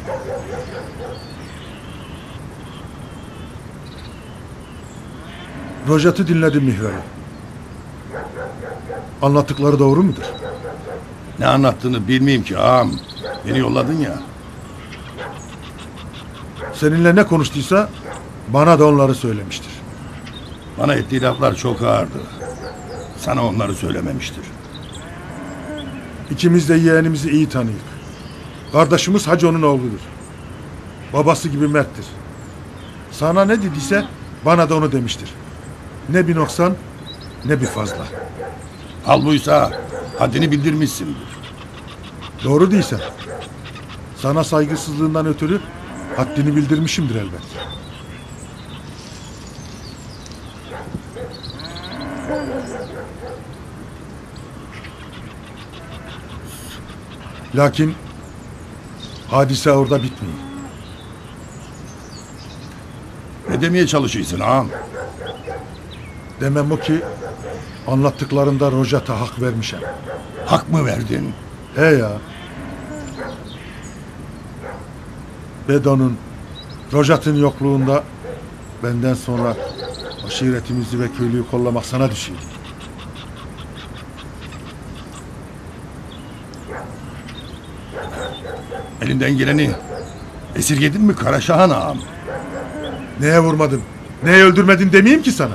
Rojat'ı dinledim Mihra'yı. Anlattıkları doğru mudur? Ne anlattığını bilmeyeyim ki ağam. Beni yolladın ya. Seninle ne konuştuysa bana da onları söylemiştir. Bana ettiği laflar çok ağırdı. Sana onları söylememiştir. İkimiz de yeğenimizi iyi tanıyık. Kardeşimiz Hacı'nın oğludur. Babası gibi merttir. Sana ne dediyse bana da onu demiştir. Ne bir noksan ne bir fazla. Al buysa haddini bildirmişsindir. Doğru değilsen. Sana saygısızlığından ötürü haddini bildirmişimdir elbet. Lakin hadise orada bitmiyor. Ne demeye çalışıyorsun ağam? Demem o ki anlattıklarında Rojat'a hak vermişim. Hak mı verdin? He ya. Bedo'nun, Rojat'ın yokluğunda benden sonra aşiretimizi ve köylüyü kollamak sana düşüyor. Elinden geleni esirgedin mi Karaşahan ağam? Neye vurmadın, neye öldürmedin demeyeyim ki sana.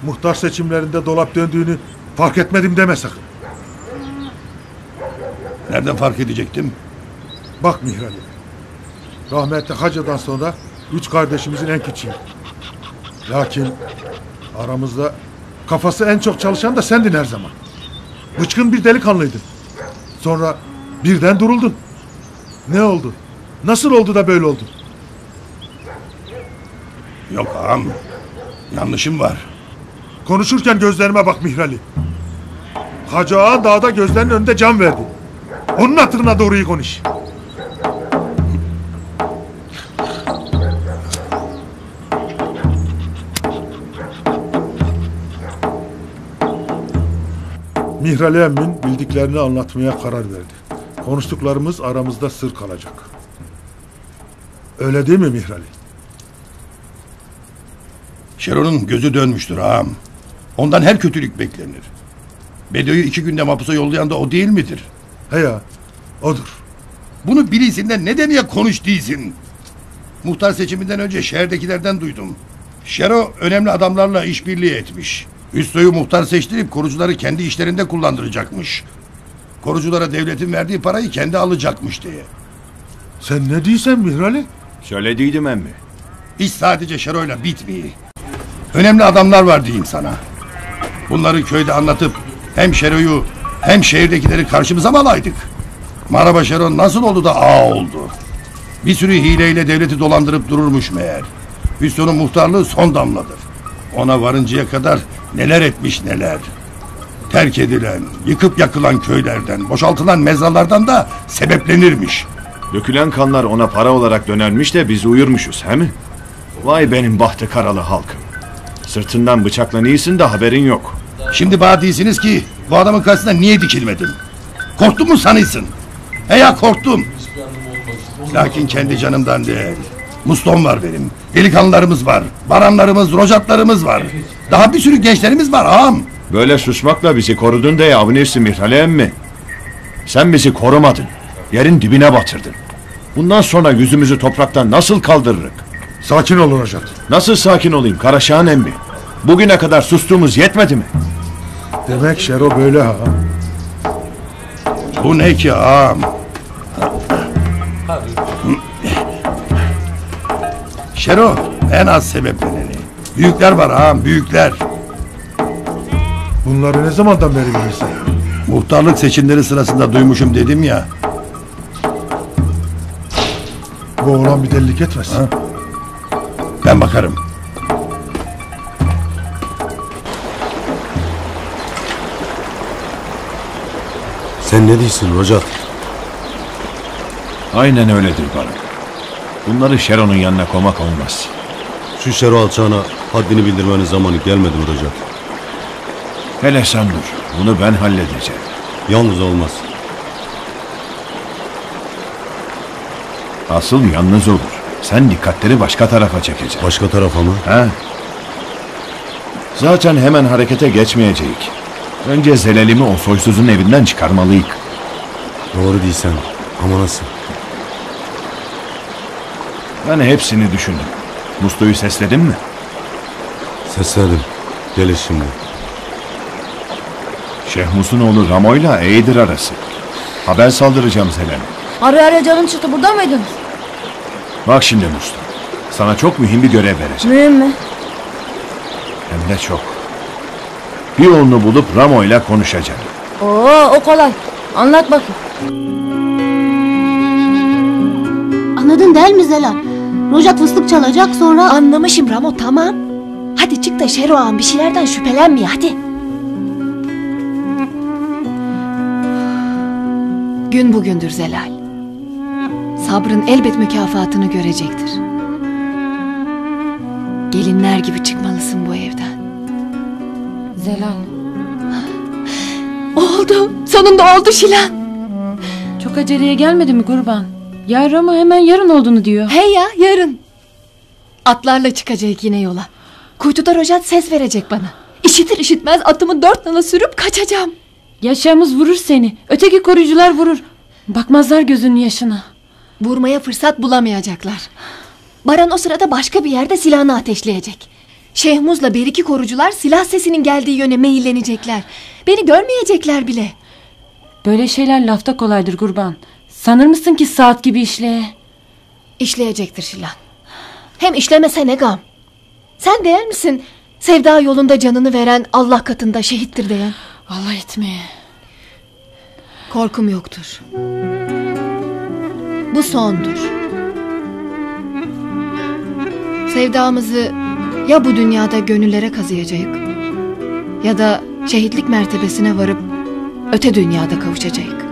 Muhtar seçimlerinde dolap döndüğünü fark etmedim deme sakın. Nereden fark edecektim? Bak Mihrali, rahmetli Hacı'dan sonra 3 kardeşimizin en küçüğü. Lakin aramızda kafası en çok çalışan da sendin her zaman. Bıçkın bir delikanlıydın. Sonra birden duruldun. Ne oldu? Nasıl oldu da böyle oldu? Yok ağam. Yanlışım var. Konuşurken gözlerime bak Mihrali. Hacı Ağa dağda gözlerinin önünde can verdi. Onun hatırına doğruyu konuş. Mihrali emmin bildiklerini anlatmaya karar verdi. Konuştuklarımız aramızda sır kalacak. Öyle değil mi Mihrali? Şero'nun gözü dönmüştür ağam. Ondan her kötülük beklenir. Bedo'yu 2 günde mahpusa yollayan da o değil midir? He ya, odur. Bunu bilirsin de ne demeye konuş değilsin. Muhtar seçiminden önce şehirdekilerden duydum. Şero önemli adamlarla işbirliği etmiş. Üstoyu muhtar seçtirip korucuları kendi işlerinde kullandıracakmış. Koruculara devletin verdiği parayı kendi alacakmış diye. Sen ne diyorsun Mihrali? Söylediydim emmi. İş sadece Şero'yla bitmiyor. Önemli adamlar var diyeyim sana. Bunları köyde anlatıp hem Şero'yu hem şehirdekileri karşımıza mı alaydık? Maraba Şero nasıl oldu da ağa oldu? Bir sürü hileyle devleti dolandırıp dururmuş meğer. Hüsnü'nün muhtarlığı son damladır. Ona varıncaya kadar neler etmiş neler. Terk edilen, yıkıp yakılan köylerden, boşaltılan mezralardan da sebeplenirmiş. Dökülen kanlar ona para olarak dönermiş de biz uyurmuşuz he mi? Vay benim bahtı karalı halkım. Sırtından bıçakla iyisin de haberin yok. Şimdi bana değilsiniz ki bu adamın karşısında niye dikilmedin? Korktun mu sanıysın? He ya korktum. Lakin kendi canımdan değil. Mustom var benim. Delikanlılarımız var. Baranlarımız, rojatlarımız var. Daha bir sürü gençlerimiz var ağam. Böyle susmakla bizi korudun diye avunirsin Mihrali emmi. Sen bizi korumadın. Yerin dibine batırdın. Bundan sonra yüzümüzü topraktan nasıl kaldırırık? Sakin ol Rojat. Nasıl sakin olayım Karaşah'ın emmi? Bugüne kadar sustuğumuz yetmedi mi? Demek Şero böyle ha. Bu ne ki ağam? Şero en az sebepleneni. Büyükler var ağam, büyükler. Bunları ne zamandan beri bilirsin? Muhtarlık seçimleri sırasında duymuşum dedim ya. Bu oğlan bir delilik etmez. Ha? Ben bakarım. Sen ne diyorsun Rojat? Aynen öyledir Baran. Bunları Şero'nun yanına koymak olmaz. Şu Şero alçağına haddini bildirmenin zamanı gelmedi mi Rojat? Hele sen dur. Bunu ben halledeceğim. Yalnız olmaz. Asıl yalnız olur. Sen dikkatleri başka tarafa çekeceksin. Başka tarafa mı? He. Zaten hemen harekete geçmeyeceğiz. Önce Zelal'imi o soysuzun evinden çıkarmalıyık. Doğru değilsen ama nasıl? Ben hepsini düşündüm. Muslu'yu sesledin mi? Sesledim. Gelir şimdi. Şeyh Mus'un oğlu Ramo'yla Eğdir arası. Haber saldıracağım Zelal'e. Ara ara canım çıktı, burada mıydınız? Bak şimdi Muslu. Sana çok mühim bir görev vereceğim. Mühim mi? Hem de çok. Bir yolunu bulup Ramo'yla konuşacağım. Oo, o kolay. Anlat bakayım. Anladın değil mi Zelal? Rojat fıstık çalacak sonra... Anlamışım Ramo, tamam. Hadi çık da Şero ağam bir şeylerden şüphelenmiyor hadi. Gün bugündür Zelal. Sabrın elbet mükafatını görecektir. Gelinler gibi çıkmalısın bu evden. Zelal. Oldu. Sonunda oldu Şilan. Çok aceleye gelmedi mi kurban? Ya ama hemen yarın olduğunu diyor. He ya, yarın. Atlarla çıkacak yine yola. Kuytuda Rojat ses verecek bana. İşitir işitmez atımı 4 nala sürüp kaçacağım. Yaşamız vurur seni. Öteki koruyucular vurur. Bakmazlar gözünün yaşına. Vurmaya fırsat bulamayacaklar. Baran o sırada başka bir yerde silahını ateşleyecek. Şehmuz'la beriki korucular silah sesinin geldiği yöne meyillenecekler. Beni görmeyecekler bile. Böyle şeyler lafta kolaydır kurban. Sanır mısın ki saat gibi işleye? İşleyecektir Şilan. Hem işlemese ne gam. Sen değil misin sevda yolunda canını veren, Allah katında şehittir diyen? Allah etmeye. Korkum yoktur. Bu sondur. Sevdamızı ya bu dünyada gönüllere kazıyacağız ya da şehitlik mertebesine varıp öte dünyada kavuşacağız.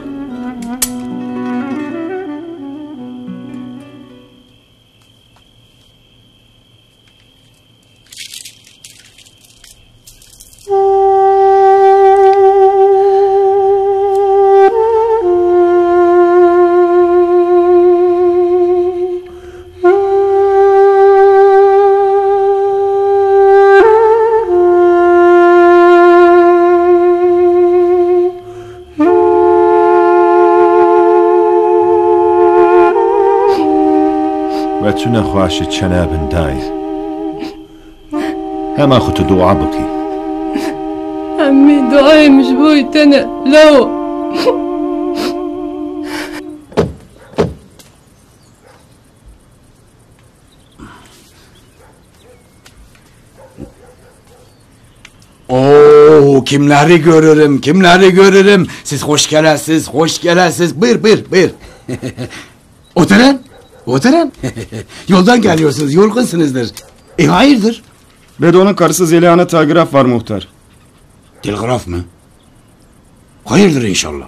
وتنا خواشت شنابن داي هما خت دعاء بكي عمي دعائي مش بويتنا لو Oo, kimleri görürüm, kimleri görürüm. Siz hoş gelesiz, hoş gelesiz. Buyur, buyur, buyur. Oturun, oturun. Yoldan geliyorsunuz, yorgunsunuzdur. Hayırdır? Bedo'nun karısı Zeliha'na telgraf var muhtar. Telgraf mı? Hayırdır inşallah.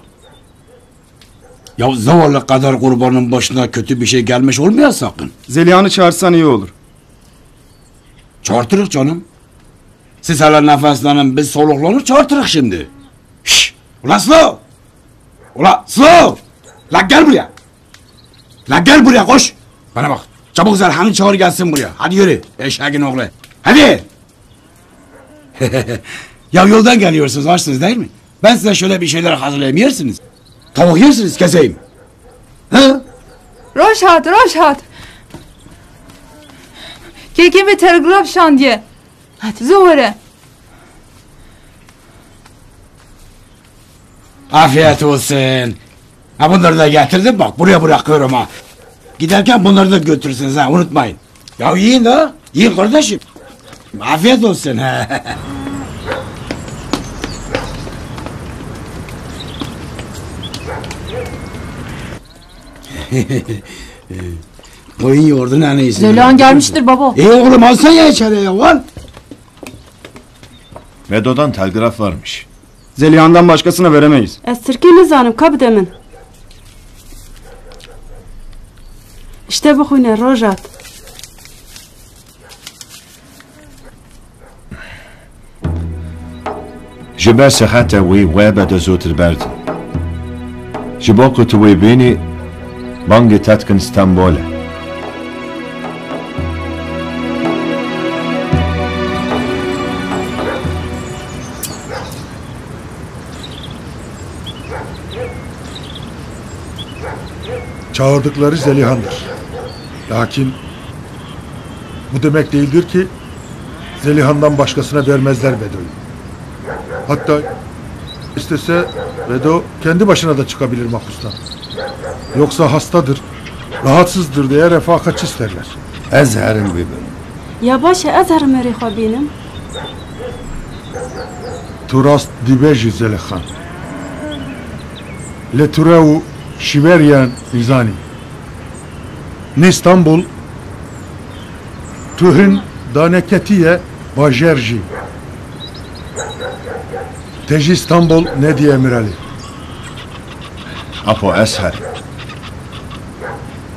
Ya zavallı kadar kurbanın başına kötü bir şey gelmiş olmaya sakın. Zeliha'nı çağırsan iyi olur. Çağırtırık canım. Siz hala nefeslenin, biz soluklanır çağırtırık şimdi. Şşş! Ulan Slow! Ulan Slow! Lan gel buraya! Lan gel buraya koş! Bana bak, çabuk Zeliha'nı çağır gelsin buraya. Hadi yürü, eşeğin oğlu. Hadi! Ya yoldan geliyorsunuz, açsınız değil mi? Ben size şöyle bir şeyler hazırlayayım, yersiniz. Tavuk yersiniz, keseyim. Roşat. Kekeme telgraf şandiye. Hadi. Zuhre. Afiyet olsun. Ha bunları da getirdim bak buraya bırakıyorum ha. Giderken bunları da götürürsünüz ha unutmayın. Ya yiyin ha. Yiyin kardeşim. Afiyet olsun. Koyun yoğurdu ne iyisi. Zelihan gelmiştir baba. Oğlum alsana ya içeriye ya lan. Vedo'dan telgraf varmış. Zelihan'dan başkasına veremeyiz. Estirkini zanım kabde min. İşte bu huyne Rojat. Ji ber siheta wî we bede zûtir berdin. Ji bo ku tu wê bînî bangê te dikin Stenbolê. Çağırdıkları Zelihan'dır. Lakin bu demek değildir ki Zelihan'dan başkasına vermezler Vedo'yu. Hatta istese Vedo kendi başına da çıkabilir mahpustan. Yoksa hastadır, rahatsızdır diye refakatçi isterler. Ezherim bibim. Ya başa ezher meriha benim. Turast dibeji Zelihan. Le tureu şiveryan nizani. Ne İstanbul Tuhün daneketiye bajerji. Teji İstanbul ne diye emirali. Apo esher.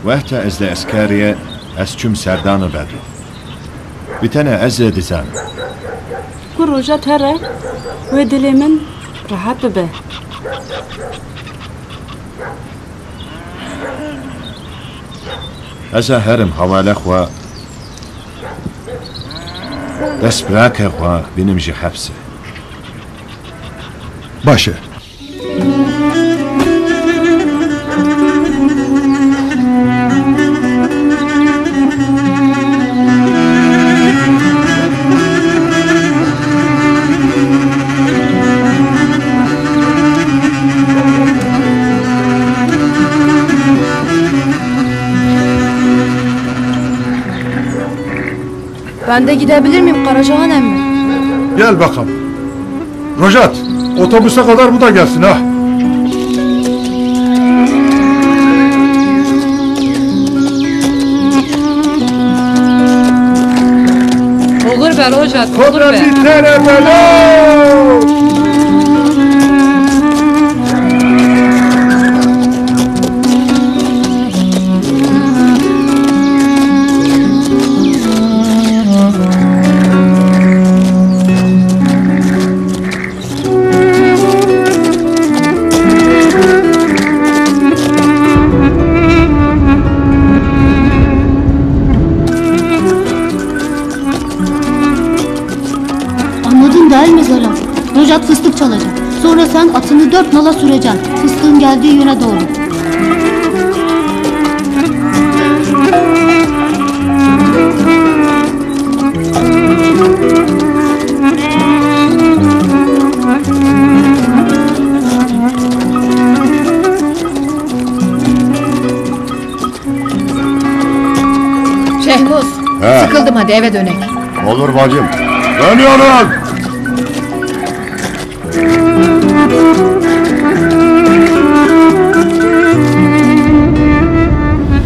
Vehte ez de eskariye ez çüm serdanı bedru. Bitene ez dizan. Kur Rojat here ve dilimin rahat be. Ez herim havale xwa dest brake xwa benim ji hepsi. Başı. Ben de gidebilir miyim Karacahan emmi? Gel bakalım. Rojat, otobüse kadar bu da gelsin ha. Olur be Rojat, olur be. Rojat fıstık çalacak. Sonra sen atını 4 nala süreceksin. Fıstığın geldiği yöne doğru. Şehmuz, sıkıldım hadi eve dönek. Olur bacım. Dönüyorum.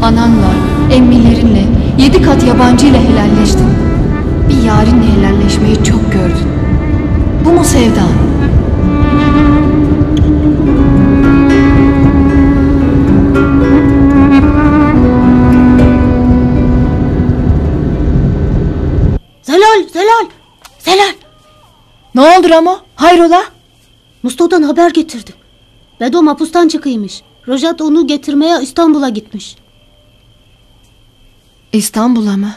Ananla, emmilerinle, 7 kat yabancıyla helalleştin. Bir yarinle helalleşmeyi çok gördün. Bu mu sevda? Zelal! Ne oldu Ramo? Hayrola? Mustafa'dan haber getirdi. Bedo mapustan çıkıymış. Rojat onu getirmeye İstanbul'a gitmiş. İstanbul'a mı?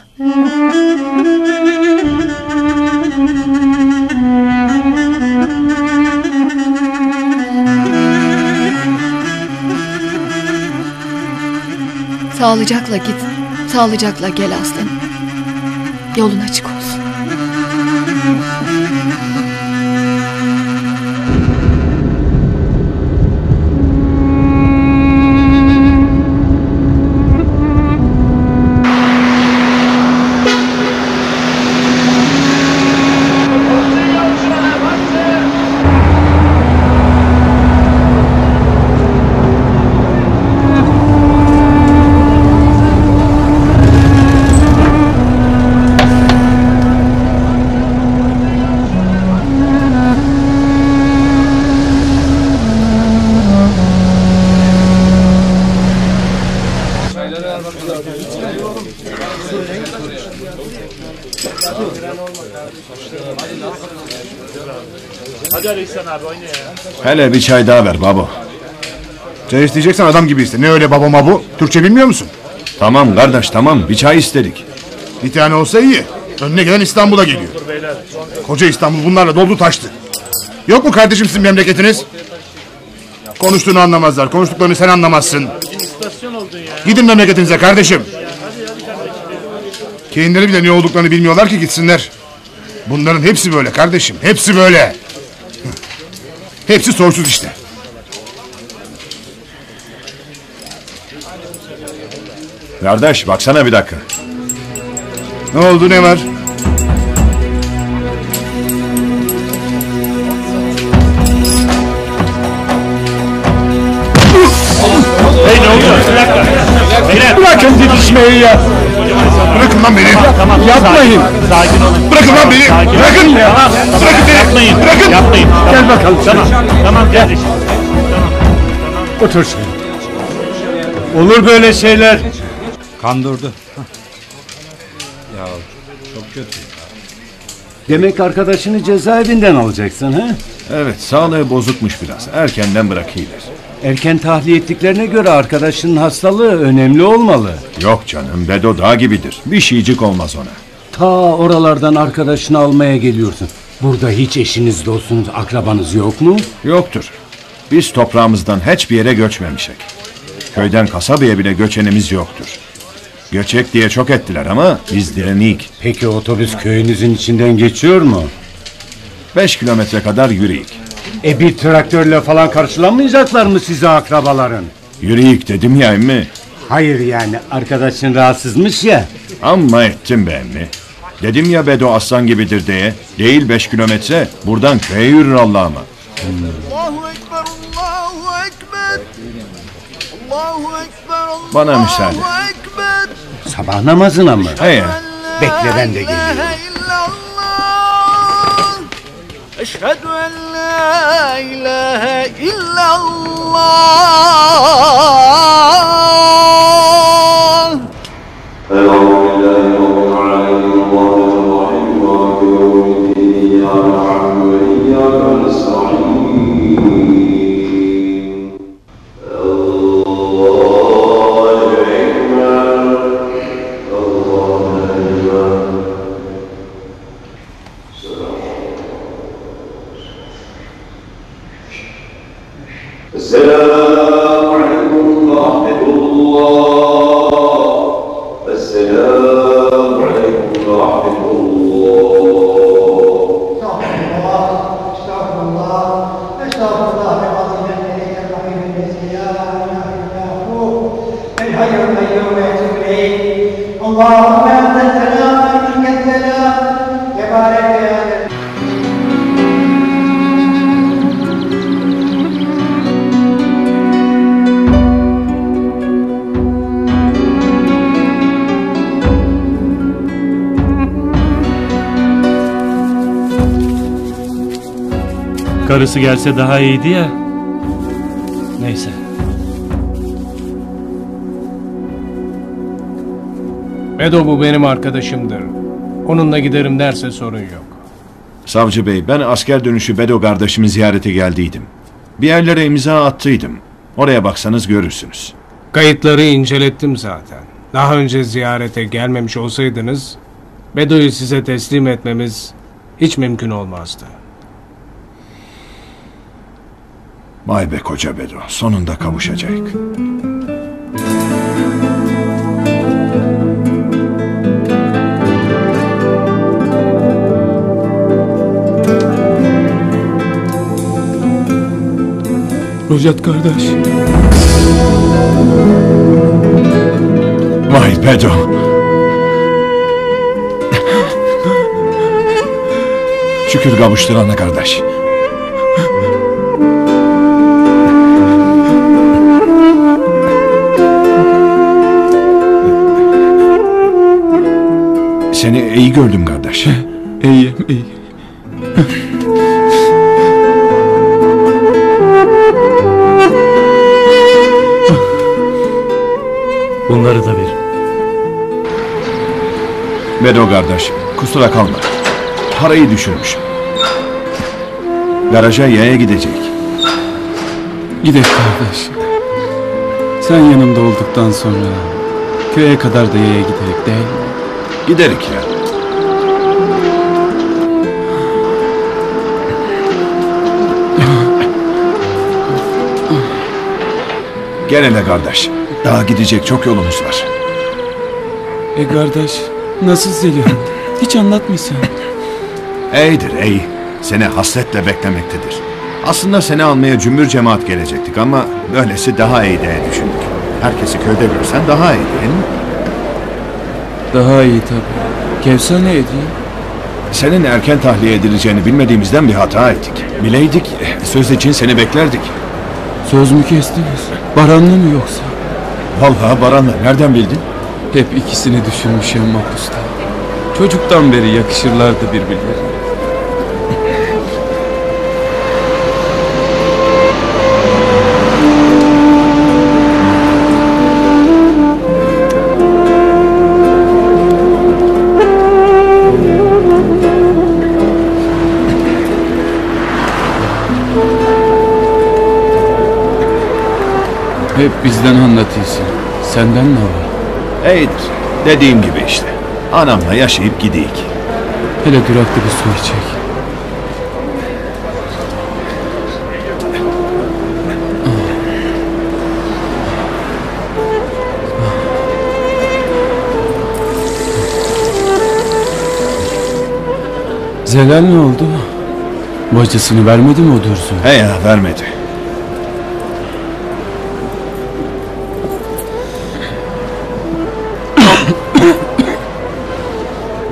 Sağlıcakla git, sağlıcakla gel aslanım. Yolun açık olsun. Hele bir çay daha ver babo. Çay isteyeceksen adam gibi iste. Ne öyle baba mabu? Türkçe bilmiyor musun? Tamam kardeş tamam, bir çay istedik. Bir tane olsa iyi. Önüne gelen İstanbul'a geliyor. Koca İstanbul bunlarla doldu taştı. Yok mu kardeşim sizin memleketiniz? Konuştuğunu anlamazlar. Konuştuklarını sen anlamazsın. Gidin memleketinize kardeşim. Kendileri bile ne olduklarını bilmiyorlar ki gitsinler. Bunların hepsi böyle kardeşim. Hepsi böyle. Hepsi soysuz işte. Kardeş baksana bir dakika. Ne oldu, ne var? Hey ne oluyor? Bir dakika. Beyler. Bırakın didişmeyi ya. Bırakın lan beni. Tamam, yapmayın. Sakin olun. Bırakın lan beni. Sakin Bırakın. olun. Tamam, Bırakın beni. Yapmayın. Bırakın. Yapmayın. Gel bakalım. Tamam. Tamam kardeşim. Otur şöyle. Olur böyle şeyler. Kan durdu. Ya çok kötü. Demek arkadaşını cezaevinden alacaksın ha? Evet, sağlığı bozukmuş biraz. Erkenden bırakıyorlar. Erken tahliye ettiklerine göre arkadaşının hastalığı önemli olmalı. Yok canım, Bedo dağ gibidir. Bir şeycik olmaz ona. Ta oralardan arkadaşını almaya geliyorsun. Burada hiç eşiniz, dostunuz, akrabanız yok mu? Yoktur. Biz toprağımızdan hiçbir yere göçmemişek. Köyden kasabaya bile göçenimiz yoktur. Göçek diye çok ettiler ama biz direnik. Peki otobüs köyünüzün içinden geçiyor mu? 5 kilometre kadar yürüyük. Bir traktörle falan karşılamayacaklar mı size akrabaların? Yürüyük dedim ya emmi. Hayır yani arkadaşın rahatsızmış ya. Amma ettim be emmi. Dedim ya Bedo aslan gibidir diye. Değil 5 kilometre, buradan köye yürür Allah'ıma. Allahu Ekber, Allahu Ekber. Allahu Ekber, Bana müsaade. Allahu Ekber. Sabah namazına mı? He. Bekle ben de geliyorum. Eşhedü en la ilahe illallah. اللهم انت السلام ومنك السلام تبارك يا ذا Karısı gelse daha iyiydi ya. Neyse. Bedo bu benim arkadaşımdır. Onunla giderim derse sorun yok. Savcı bey, ben asker dönüşü Bedo kardeşimi ziyarete geldiydim. Bir yerlere imza attıydım. Oraya baksanız görürsünüz. Kayıtları incelettim zaten. Daha önce ziyarete gelmemiş olsaydınız Bedo'yu size teslim etmemiz hiç mümkün olmazdı. Vay be koca Bedo, sonunda kavuşacak. Rojat kardeş. Vay Bedo. Şükür kavuşturana kardeş. Seni iyi gördüm kardeş. İyiyim, iyi. Bunları da ver. Bedo kardeş, kusura kalma. Parayı düşürmüşüm. Garaja yaya gidecek. Gidek kardeş. Sen yanımda olduktan sonra köye kadar da yaya giderek değil mi? Giderik ya. Gel hele kardeş. Daha gidecek çok yolumuz var. Kardeş, nasıl Zeliha? Hiç anlatmıyorsun. İyidir, iyi. Seni hasretle beklemektedir. Aslında seni almaya cümbür cemaat gelecektik ama böylesi daha iyi diye düşündük. Herkesi köyde görsen daha iyi değil mi? Daha iyi tabii. Kevser ne ediyor? Senin erken tahliye edileceğini bilmediğimizden bir hata ettik. Bileydik, söz için seni beklerdik. Söz mü kestiniz? Baranlı mı yoksa? Vallahi Baranlı, nereden bildin? Hep ikisini düşünmüşüm Mapusta. Çocuktan beri yakışırlardı birbirlerine. Hep bizden anlatıyorsun. Senden ne var? İyidir. Dediğim gibi işte. Anamla yaşayıp gideyik. Hele durakta bir su içecek. Zelal ne oldu? Bacısını vermedi mi o Dursun? He ya, vermedi.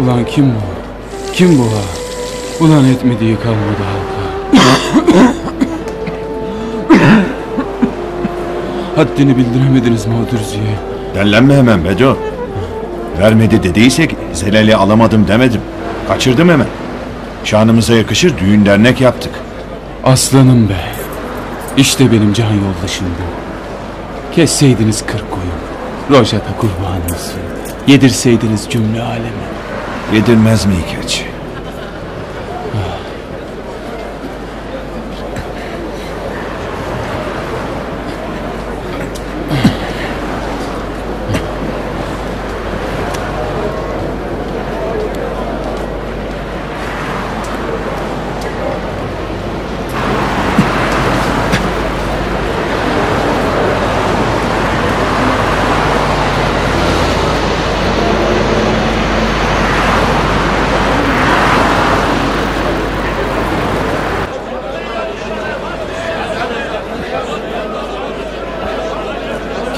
Ulan kim bu? Kim bu ha? Ulan etmediği kalmadı halka. Haddini bildiremediniz mi o Dürzü'ye? Dellenme hemen Bedo. Vermedi dediysek Zelal'i alamadım demedim. Kaçırdım hemen. Şanımıza yakışır düğün dernek yaptık. Aslanım be. İşte benim can yoldaşım bu. Kesseydiniz 40 koyun. Rojat'a kurban olsun. Yedirseydiniz cümle aleme. Yedirmez mi İkeç?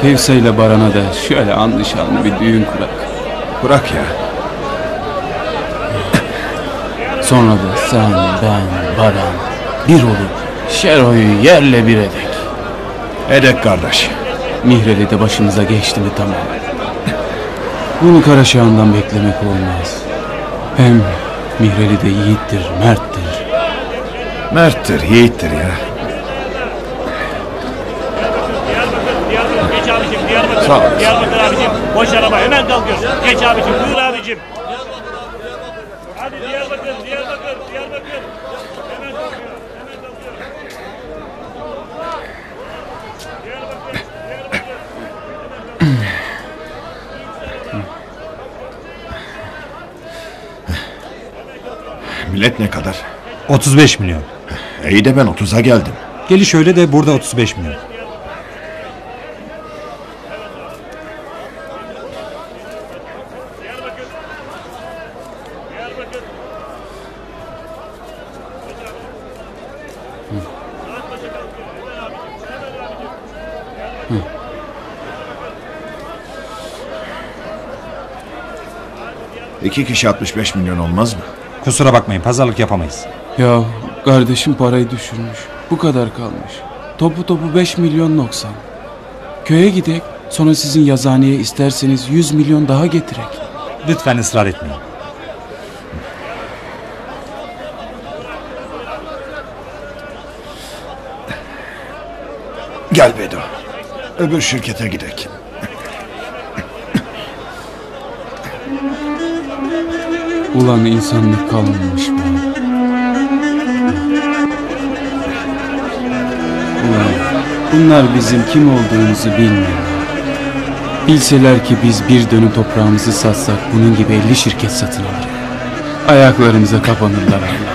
Kevse ile Baran'a da şöyle anlı şanlı bir düğün kurak. Kurak ya. Sonra da sen, ben, Baran bir olup Şero'yu yerle bir edek. Edek kardeş. Mihreli de başımıza geçti mi tamam. Bunu Karaşağı'ndan beklemek olmaz. Hem Mihreli de yiğittir, merttir. Merttir, yiğittir ya. Sağ ol. Diyarbakır abicim. Boş araba hemen kalkıyorsun. Geç abicim. Buyur abicim. Hadi Diyarbakır. Hemen kalkıyor. Hemen kalkıyor. Millet ne kadar? 35 milyon. İyi de ben 30'a geldim. Geliş öyle de burada 35 milyon. İki kişi 65 milyon olmaz mı? Kusura bakmayın, pazarlık yapamayız. Ya kardeşim parayı düşürmüş. Bu kadar kalmış. Topu 5 milyon noksan. Köye gidek, sonra sizin yazıhaneye isterseniz 100 milyon daha getirek. Lütfen ısrar etmeyin. Gel Bedo. Öbür şirkete gidek. Ulan insanlık kalmamış be. Ulan bunlar bizim kim olduğumuzu bilmiyorlar. Bilseler ki biz bir dönüm toprağımızı satsak bunun gibi 50 şirket satın alır. Ayaklarımıza kapanırlar Allah'ım.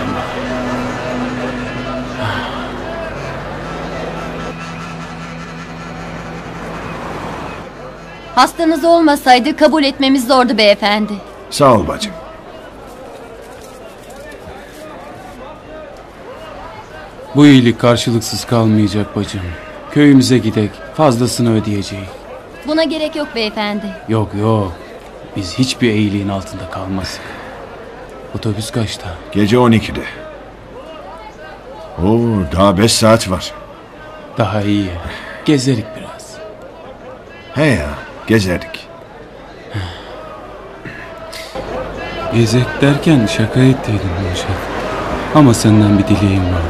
Hastanız olmasaydı kabul etmemiz zordu beyefendi. Sağ ol bacım. Bu iyilik karşılıksız kalmayacak bacım. Köyümüze gidek, fazlasını ödeyeceğiz. Buna gerek yok beyefendi. Yok. Biz hiçbir iyiliğin altında kalmazdık. Otobüs kaçta? Gece 12'de. Oo, daha 5 saat var. Daha iyi. Gezerik biraz. He ya, gezerdik. Gezek derken şaka ettiydim Nurşat. Ama senden bir dileğim var.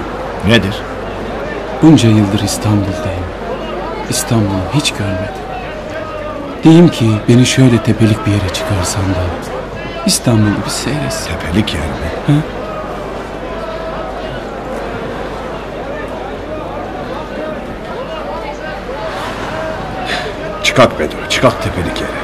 Nedir? Bunca yıldır İstanbul'dayım. İstanbul'u hiç görmedim. Diyeyim ki beni şöyle tepelik bir yere çıkarsan da İstanbul'u bir seyretsin. Tepelik yer mi? He? Çıkak Bedo, çıkak tepelik yere.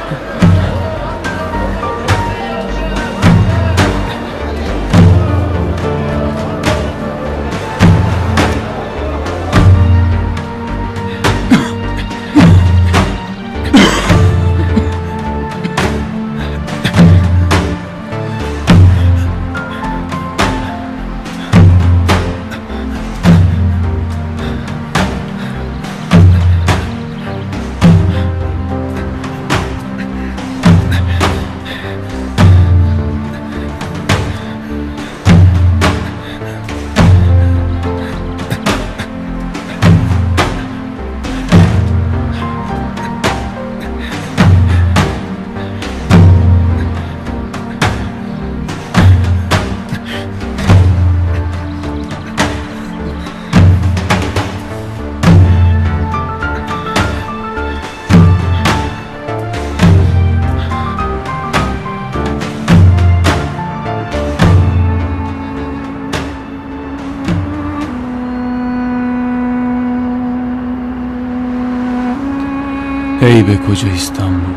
Hey be koca İstanbul,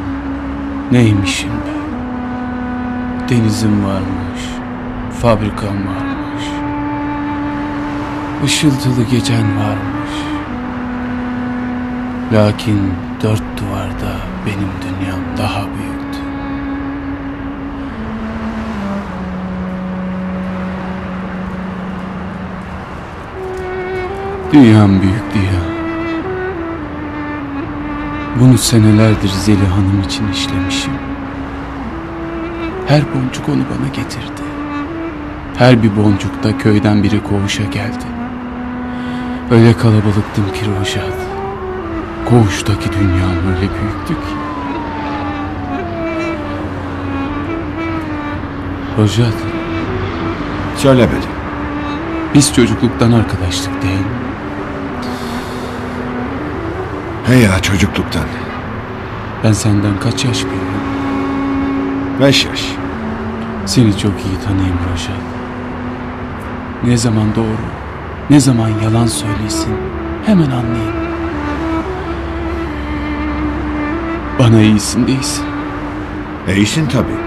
neymişim be? Denizim varmış, fabrikam varmış, ışıltılı gecen varmış. Lakin dört duvarda benim dünyam daha büyüktü. Dünyam büyüktü ya. Bunu senelerdir Zeliha Hanım için işlemişim. Her boncuk onu bana getirdi. Her bir boncukta köyden biri koğuşa geldi. Öyle kalabalıktım ki Rojat. Koğuştaki dünyam öyle büyüktü ki. Rojat. Söyle beni. Biz çocukluktan arkadaştık değil mi? He ya, çocukluktan. Ben senden kaç yaş büyüğüm? 5 yaş. Seni çok iyi tanıyayım Rojat. Ne zaman doğru, ne zaman yalan söylesin hemen anlayayım. Bana iyisin değilsin. İyisin tabii.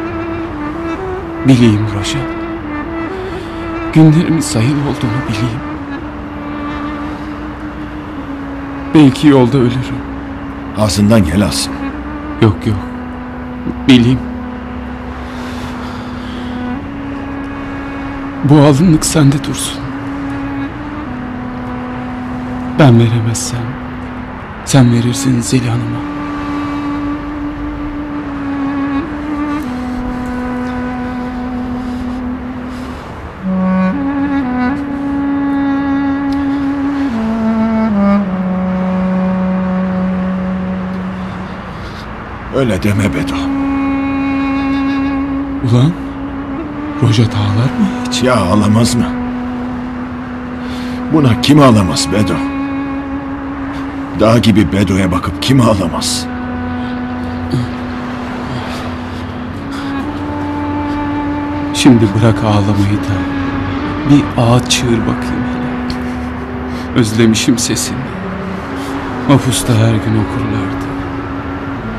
Bileyim Rojat. Günlerimin sayılı olduğunu bileyim. Belki yolda ölürüm. Ağzından yel alsın. Yok. Bileyim. Bu alınlık sende dursun. Ben veremezsem Sen verirsin Zelihan'ıma. Öyle deme Bedo. Ulan Rojat ağlar mı hiç? Ya ağlamaz mı? Buna kim ağlamaz Bedo? Dağ gibi Bedo'ya bakıp kim ağlamaz? Şimdi bırak ağlamayı da bir ağıt çığır bakayım hele. Özlemişim sesini. Mahpusta her gün okurlardı.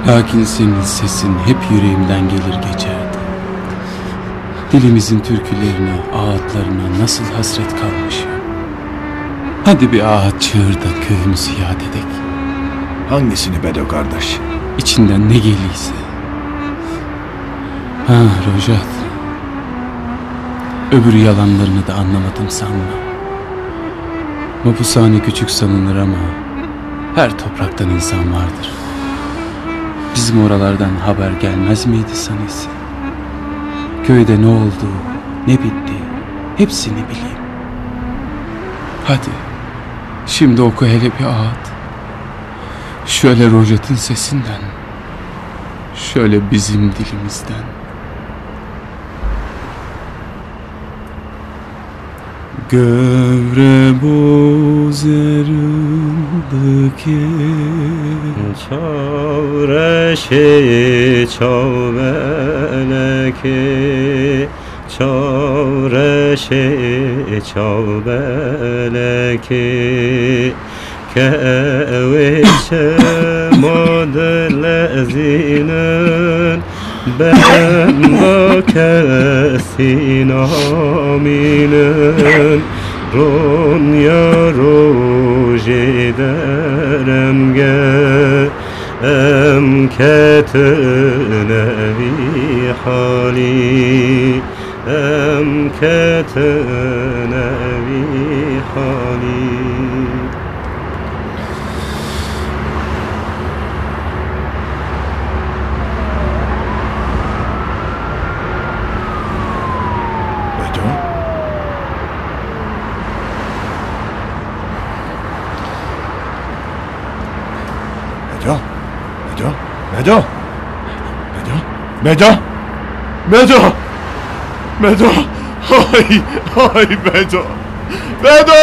Lakin senin sesin hep yüreğimden gelir geçerdi. Dilimizin türkülerine, ağıtlarına nasıl hasret kalmışım. Hadi bir ağıt çığır da köyümüzü yad edek. Hangisini Bedo kardeş? İçinden ne geliyse. Ha Rojat. Öbür yalanlarını da anlamadım sanma. Mapushane küçük sanılır ama her topraktan insan vardır. Bizim oralardan haber gelmez miydi sanıysa? Köyde ne oldu, ne bitti, hepsini bileyim. Hadi, şimdi oku hele bir ağıt. Şöyle Rojat'ın sesinden, şöyle bizim dilimizden. Gövre bozerindeki çavreşi çavbeleki çavreşi çavbeleki keviçe modlezinin ben kesin aminin Ronya roji deremge emketine vi hali emketine vi hali. Bedo! Bedo! Bedo! Bedo! Ay! Ay Bedo! Bedo!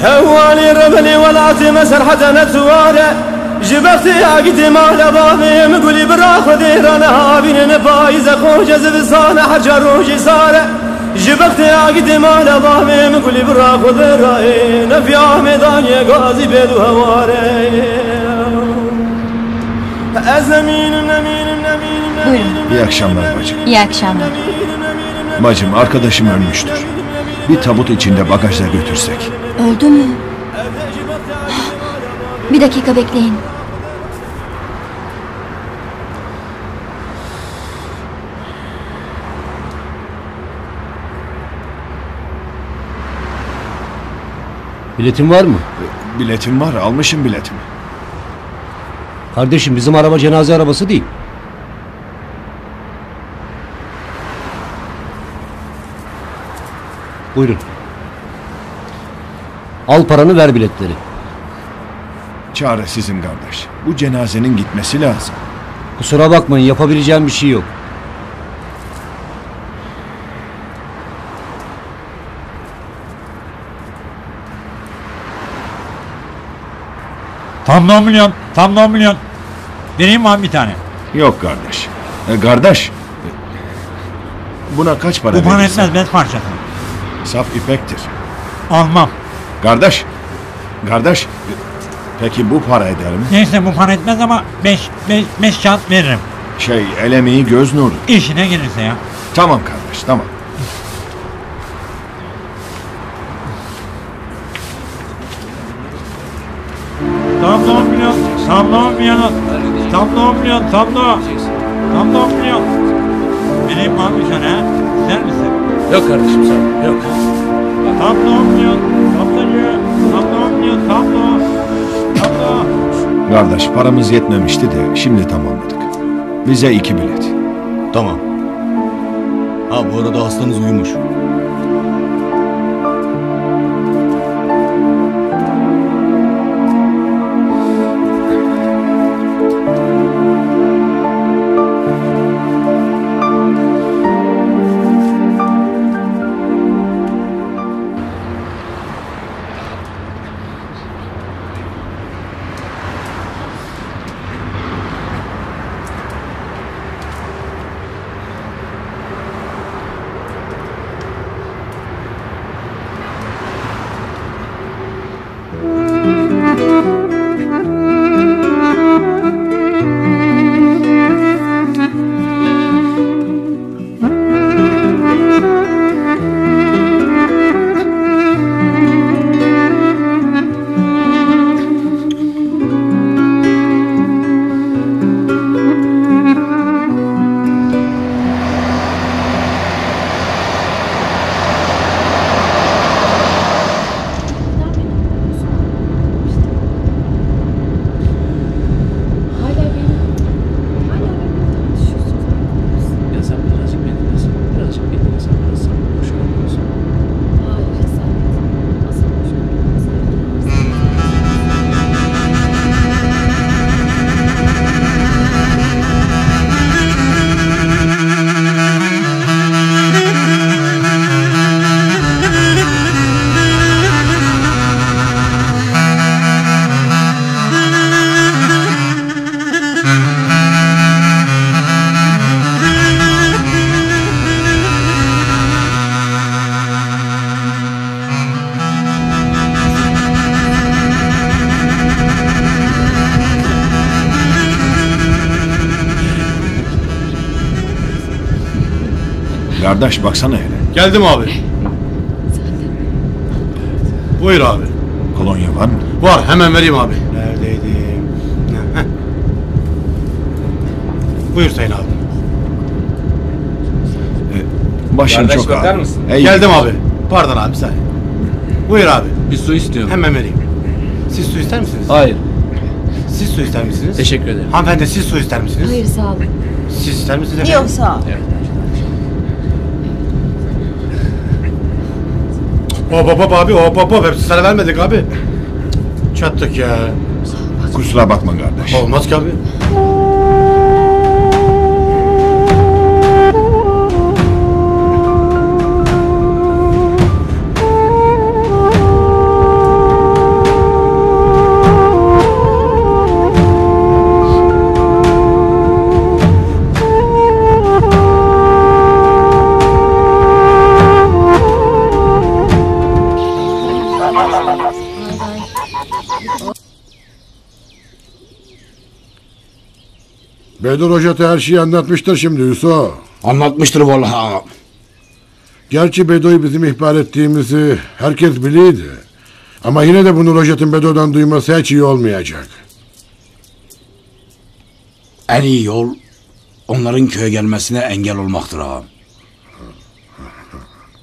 هواني رملي والعتمة سرحة نتوارى جبرت يا قدم على بابي مقولي براخذ انا هابين نفايز خوج زبصانة حجر روجي صار جبرت يا قدم على بابي مقولي براخذ راي نفي عمدان يا غازي بيدو هواري أزمين نمين نمين. İyi akşamlar bacım. İyi akşamlar. Bacım arkadaşım ölmüştür. Bir tabut içinde bagajda götürsek. Öldü mü? Bir dakika bekleyin. Biletin var mı? Biletim var, almışım biletimi. Kardeşim bizim araba cenaze arabası değil. Buyurun. Al paranı ver biletleri. Çaresizim kardeş. Bu cenazenin gitmesi lazım. Kusura bakmayın yapabileceğim bir şey yok. Tam 10 milyon. Tam 10 milyon. Vereyim mi bir tane? Yok kardeş. Kardeş. Buna kaç para verirsin? Bu bana verirsin? etmez, ben parçasını. Saf ipektir. Almam. Kardeş. Kardeş. Peki bu para eder mi? Neyse bu para etmez ama 5 kağıt veririm. El emeği göz nuru. İşine gelirse ya. Tamam kardeş, tamam. Tablo milyon. Tablo milyon. Tablo milyon. Tablo. Tablo milyon. Benim abi sana. İster misin? Yok kardeşim sen. Yok. Tablo milyon. Tablocu. Tablo milyon. Tablo. Tablo. Kardeş paramız yetmemişti de şimdi tamamladık. Bize 2 bilet. Tamam. Ha bu arada hastanız uyumuş. Kardeş baksana hele. Geldim abi. Buyur abi. Kolonya var mı? Var, hemen vereyim abi. Neredeydim? Buyur Sayın abi. Başın Kardeş çok bakar ağrı. mısın? Geldim abi. Pardon abi sen. Buyur abi. Bir su istiyorum. Hemen vereyim. Siz su ister misiniz? Hayır. Siz su ister misiniz? Teşekkür ederim. Hanımefendi siz su ister misiniz? Hayır sağ olun. Siz ister misiniz efendim? Yok sağ ol. Evet. Hop abi hop. Hepsi sana vermedik abi. Çattık ya. Kusura bakma kardeş. Olmaz ki abi. Bedir Hoca her şeyi anlatmıştır şimdi Yusuf. Anlatmıştır vallahi. Gerçi Bedo'yu bizim ihbar ettiğimizi herkes biliydi. Ama yine de bunu Rojat'ın Bedo'dan duyması hiç iyi olmayacak. En iyi yol onların köye gelmesine engel olmaktır ağam.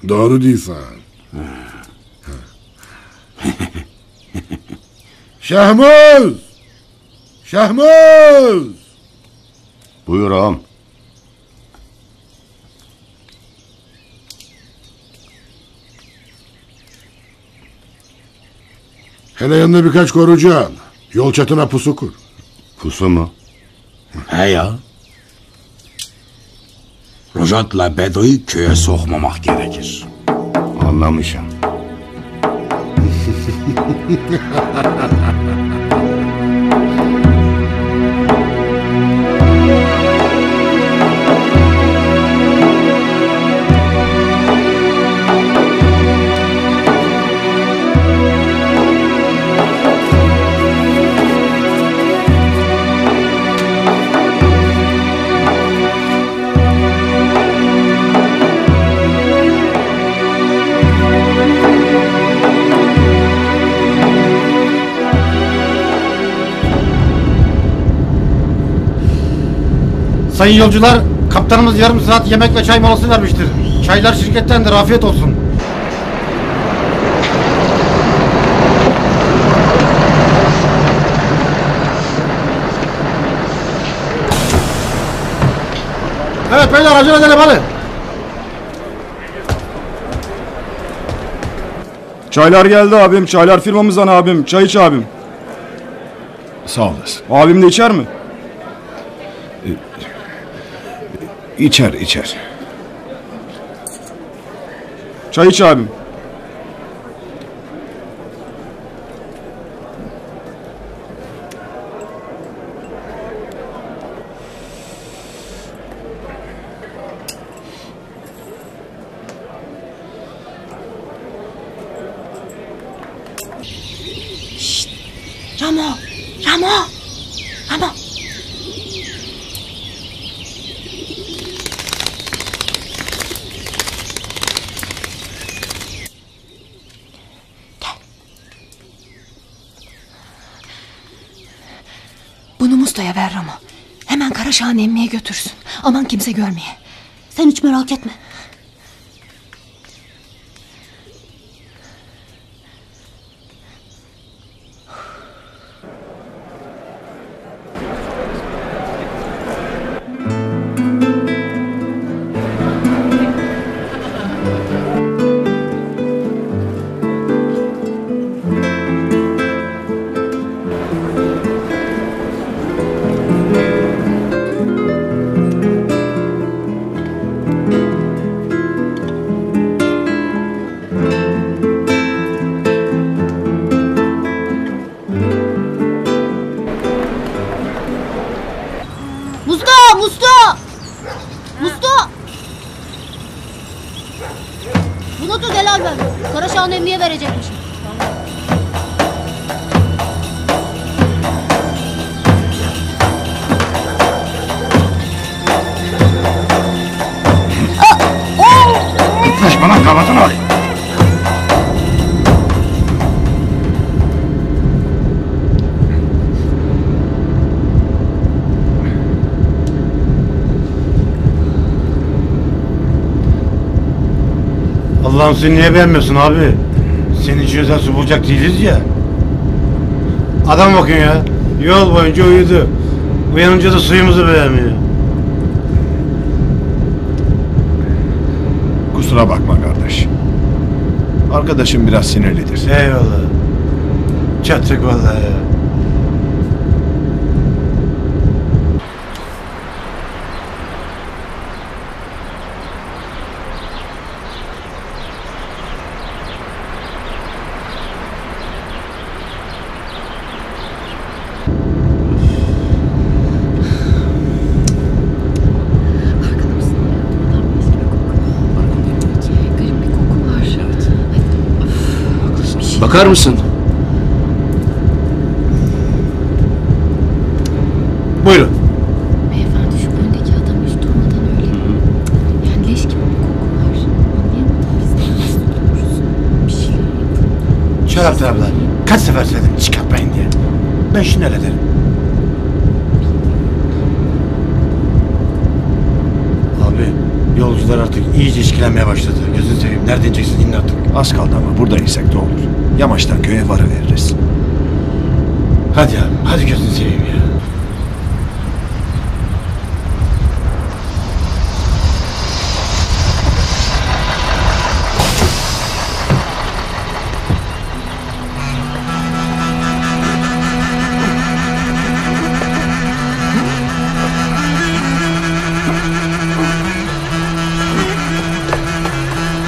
Doğru değilsen. Şahmuz! Şahmuz! Buyur ağam. Hele yanına birkaç korucu al. Yol çatına pusu kur. Pusu mu? He ya. Rojat'la Bedo'yu köye sokmamak gerekir. Anlamışım. Sayın yolcular, kaptanımız yarım saat yemek ve çay molası vermiştir. Çaylar şirkettendir, afiyet olsun. Evet beyler, acele edelim hadi. Çaylar geldi abim. Çaylar firmamızdan abim. Çay iç abim. Sağ olasın. Abim de içer mi? İçer. Çay iç abim. Ramo! Bunu Musta'ya ver Ramo. Hemen Karaşah'ın emmiye götürsün. Aman kimse görmeye. Sen hiç merak etme. Musta! Bu notu Delal ver. Karaşah'ın emniye verecekmiş. Yaklaşma lan, kafatını alayım. Allah'ım seni niye beğenmiyorsun abi? Senin için özel su bulacak değiliz ya. Adam bakın ya. Yol boyunca uyudu. Uyanınca da suyumuzu beğenmiyor. Kusura bakma kardeş. Arkadaşım biraz sinirlidir. Eyvallah. Çattık vallahi ya. Bakar mısın? Buyurun. Beyefendi şu öndeki adam hiç durmadan öyle. Yani leş gibi bir koku var. Anlayamadım biz de nasıl dururuz. Bir şeyler yapın. Şerafet abla, kaç sefer söyledim çıkartmayın diye. Ben şimdi hallederim. Abi, yolcular artık iyice işkilenmeye başladı. Gözünü seveyim, nereden ineceksin in artık. Az kaldı ama burada insek de olur. Yamaçtan köye varıveririz. Hadi abi, hadi gözünü seveyim ya.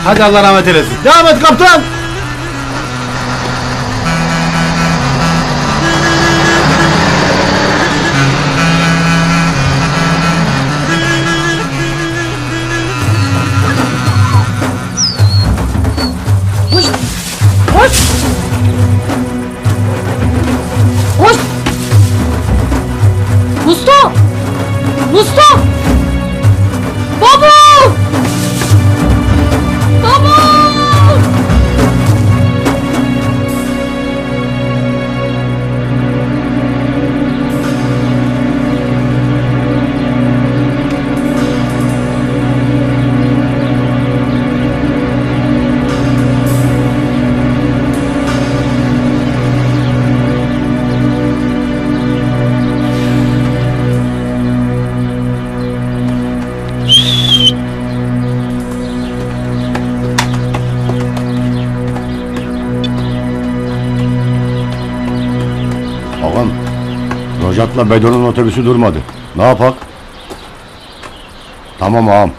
Hadi Allah rahmet eylesin. Devam et kaptan. Hoş! Hoş! Hoş! Musta! Musta! Baba! Baba! Rojat'la Bedo'nun otobüsü durmadı. Ne yapak? Tamam ağam.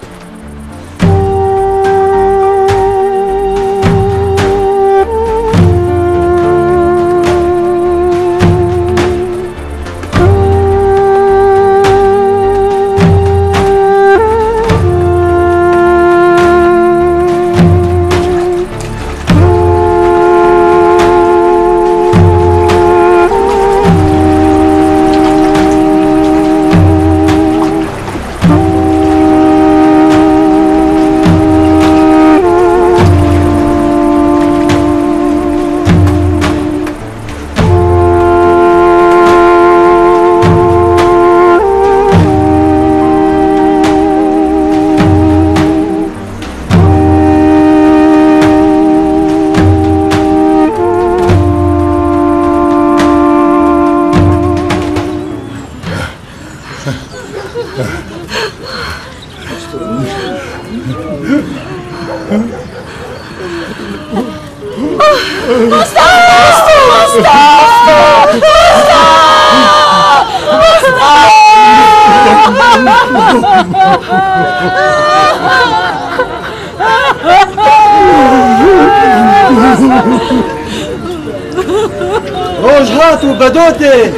روجهات وبدوتي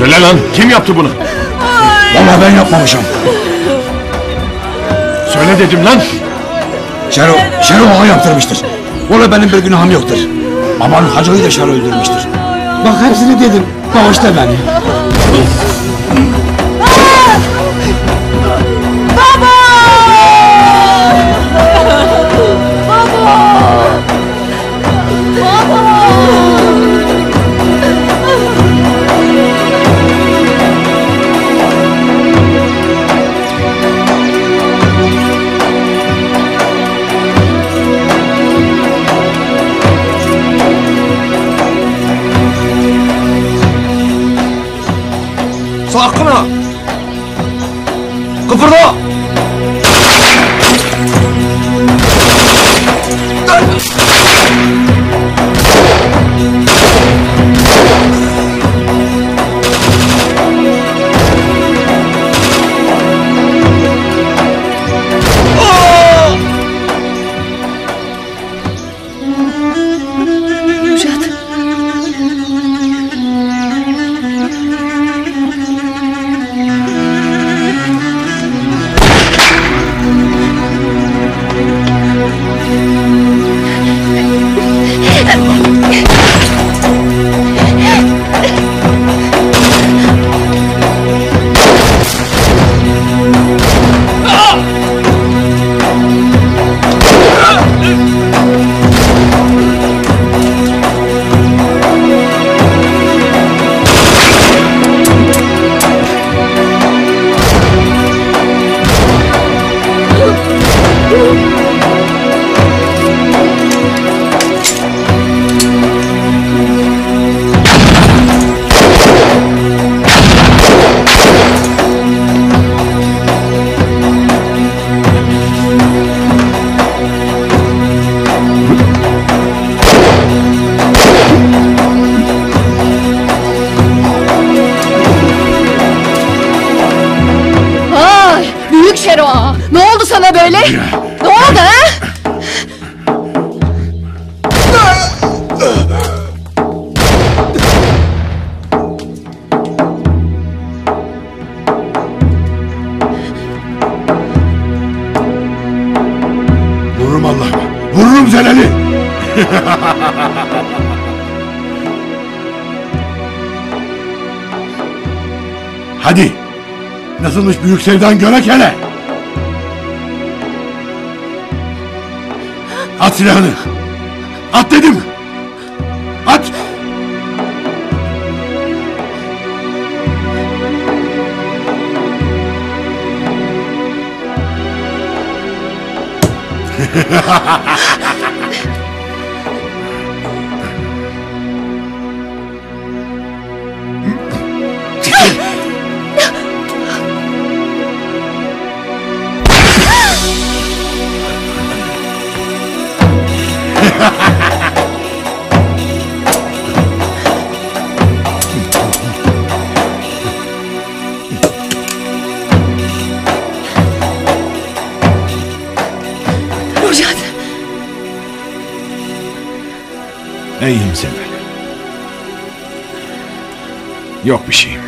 Söyle lan, kim yaptı bunu? Vallahi ben yapmamışım. Söyle dedim lan. Şero ağa yaptırmıştır. Vallahi benim bir günahım yoktur. Babanın hacıyı da Şero öldürmüştür. Bak hepsini dedim. Bağışla beni. Sakın ha! Kıpırda! Oğlum Zelal'i. Hadi. Nasılmış büyük sevdan görek hele. At silahını. At dedim. At. Rojat. İyiyim Zelal. Yok bir şeyim.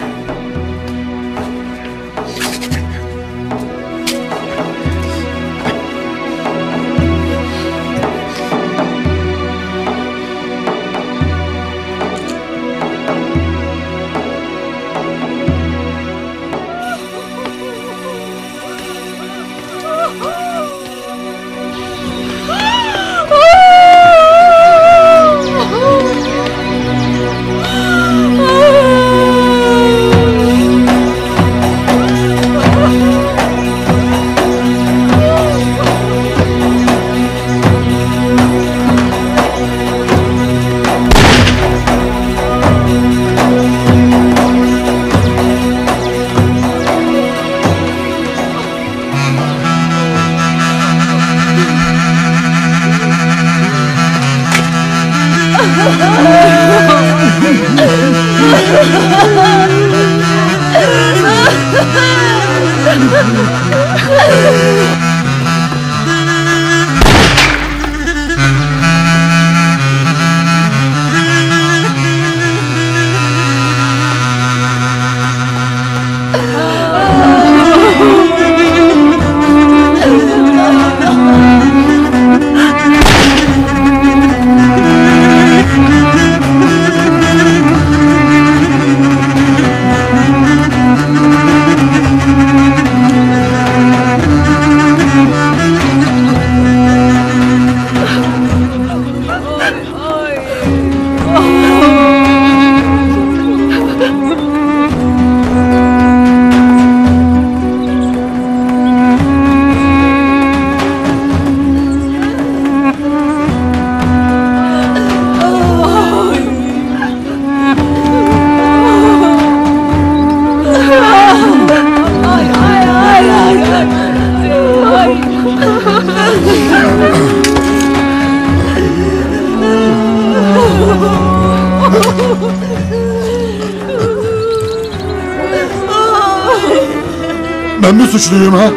Ben mi suçluyum ha?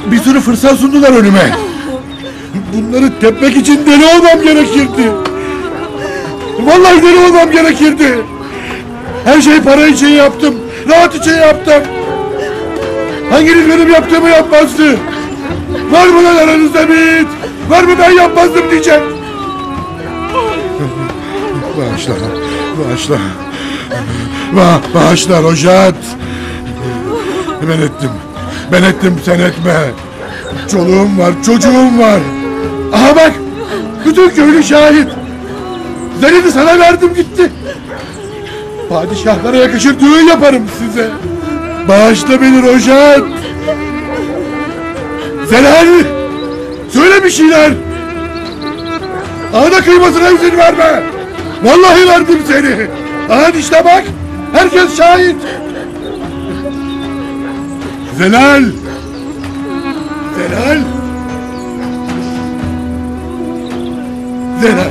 Bir sürü fırsat sundular önüme. Bunları tepmek için deli olmam gerekirdi. Vallahi deli olmam gerekirdi. Her şeyi para için yaptım. Rahat için yaptım. Hanginiz benim yaptığımı yapmazdı? Var mı lan aranızda bir it? Var mı ben yapmazdım diyecek? Bağışla. Bağışla. Bağışla Rojat. Ben ettim sen etme. Çoluğum var, çocuğum var. Aha bak, bütün köylü şahit. Zelil'i sana verdim gitti. Padişahlara yakışır düğün yaparım size. Bağışla beni Rojat. Zelal, söyle bir şeyler. Ağda kıymasına izin verme. Vallahi verdim seni. Aha işte bak, herkes şahit. Zelal! Zelal! Zelal!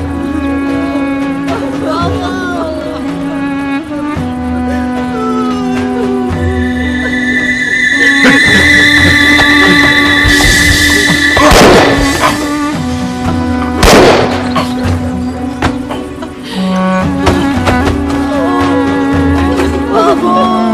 Baba!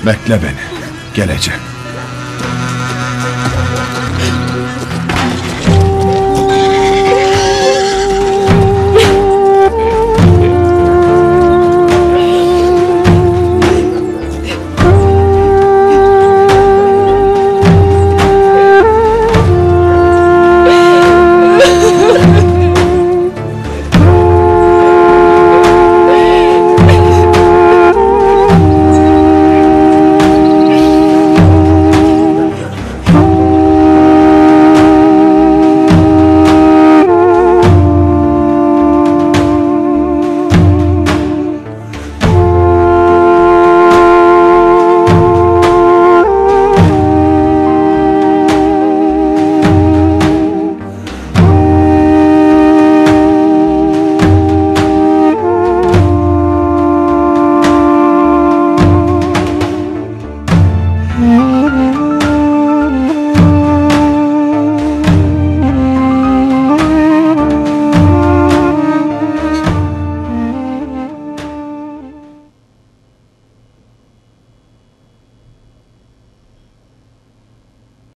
Bekle beni. Geleceğim.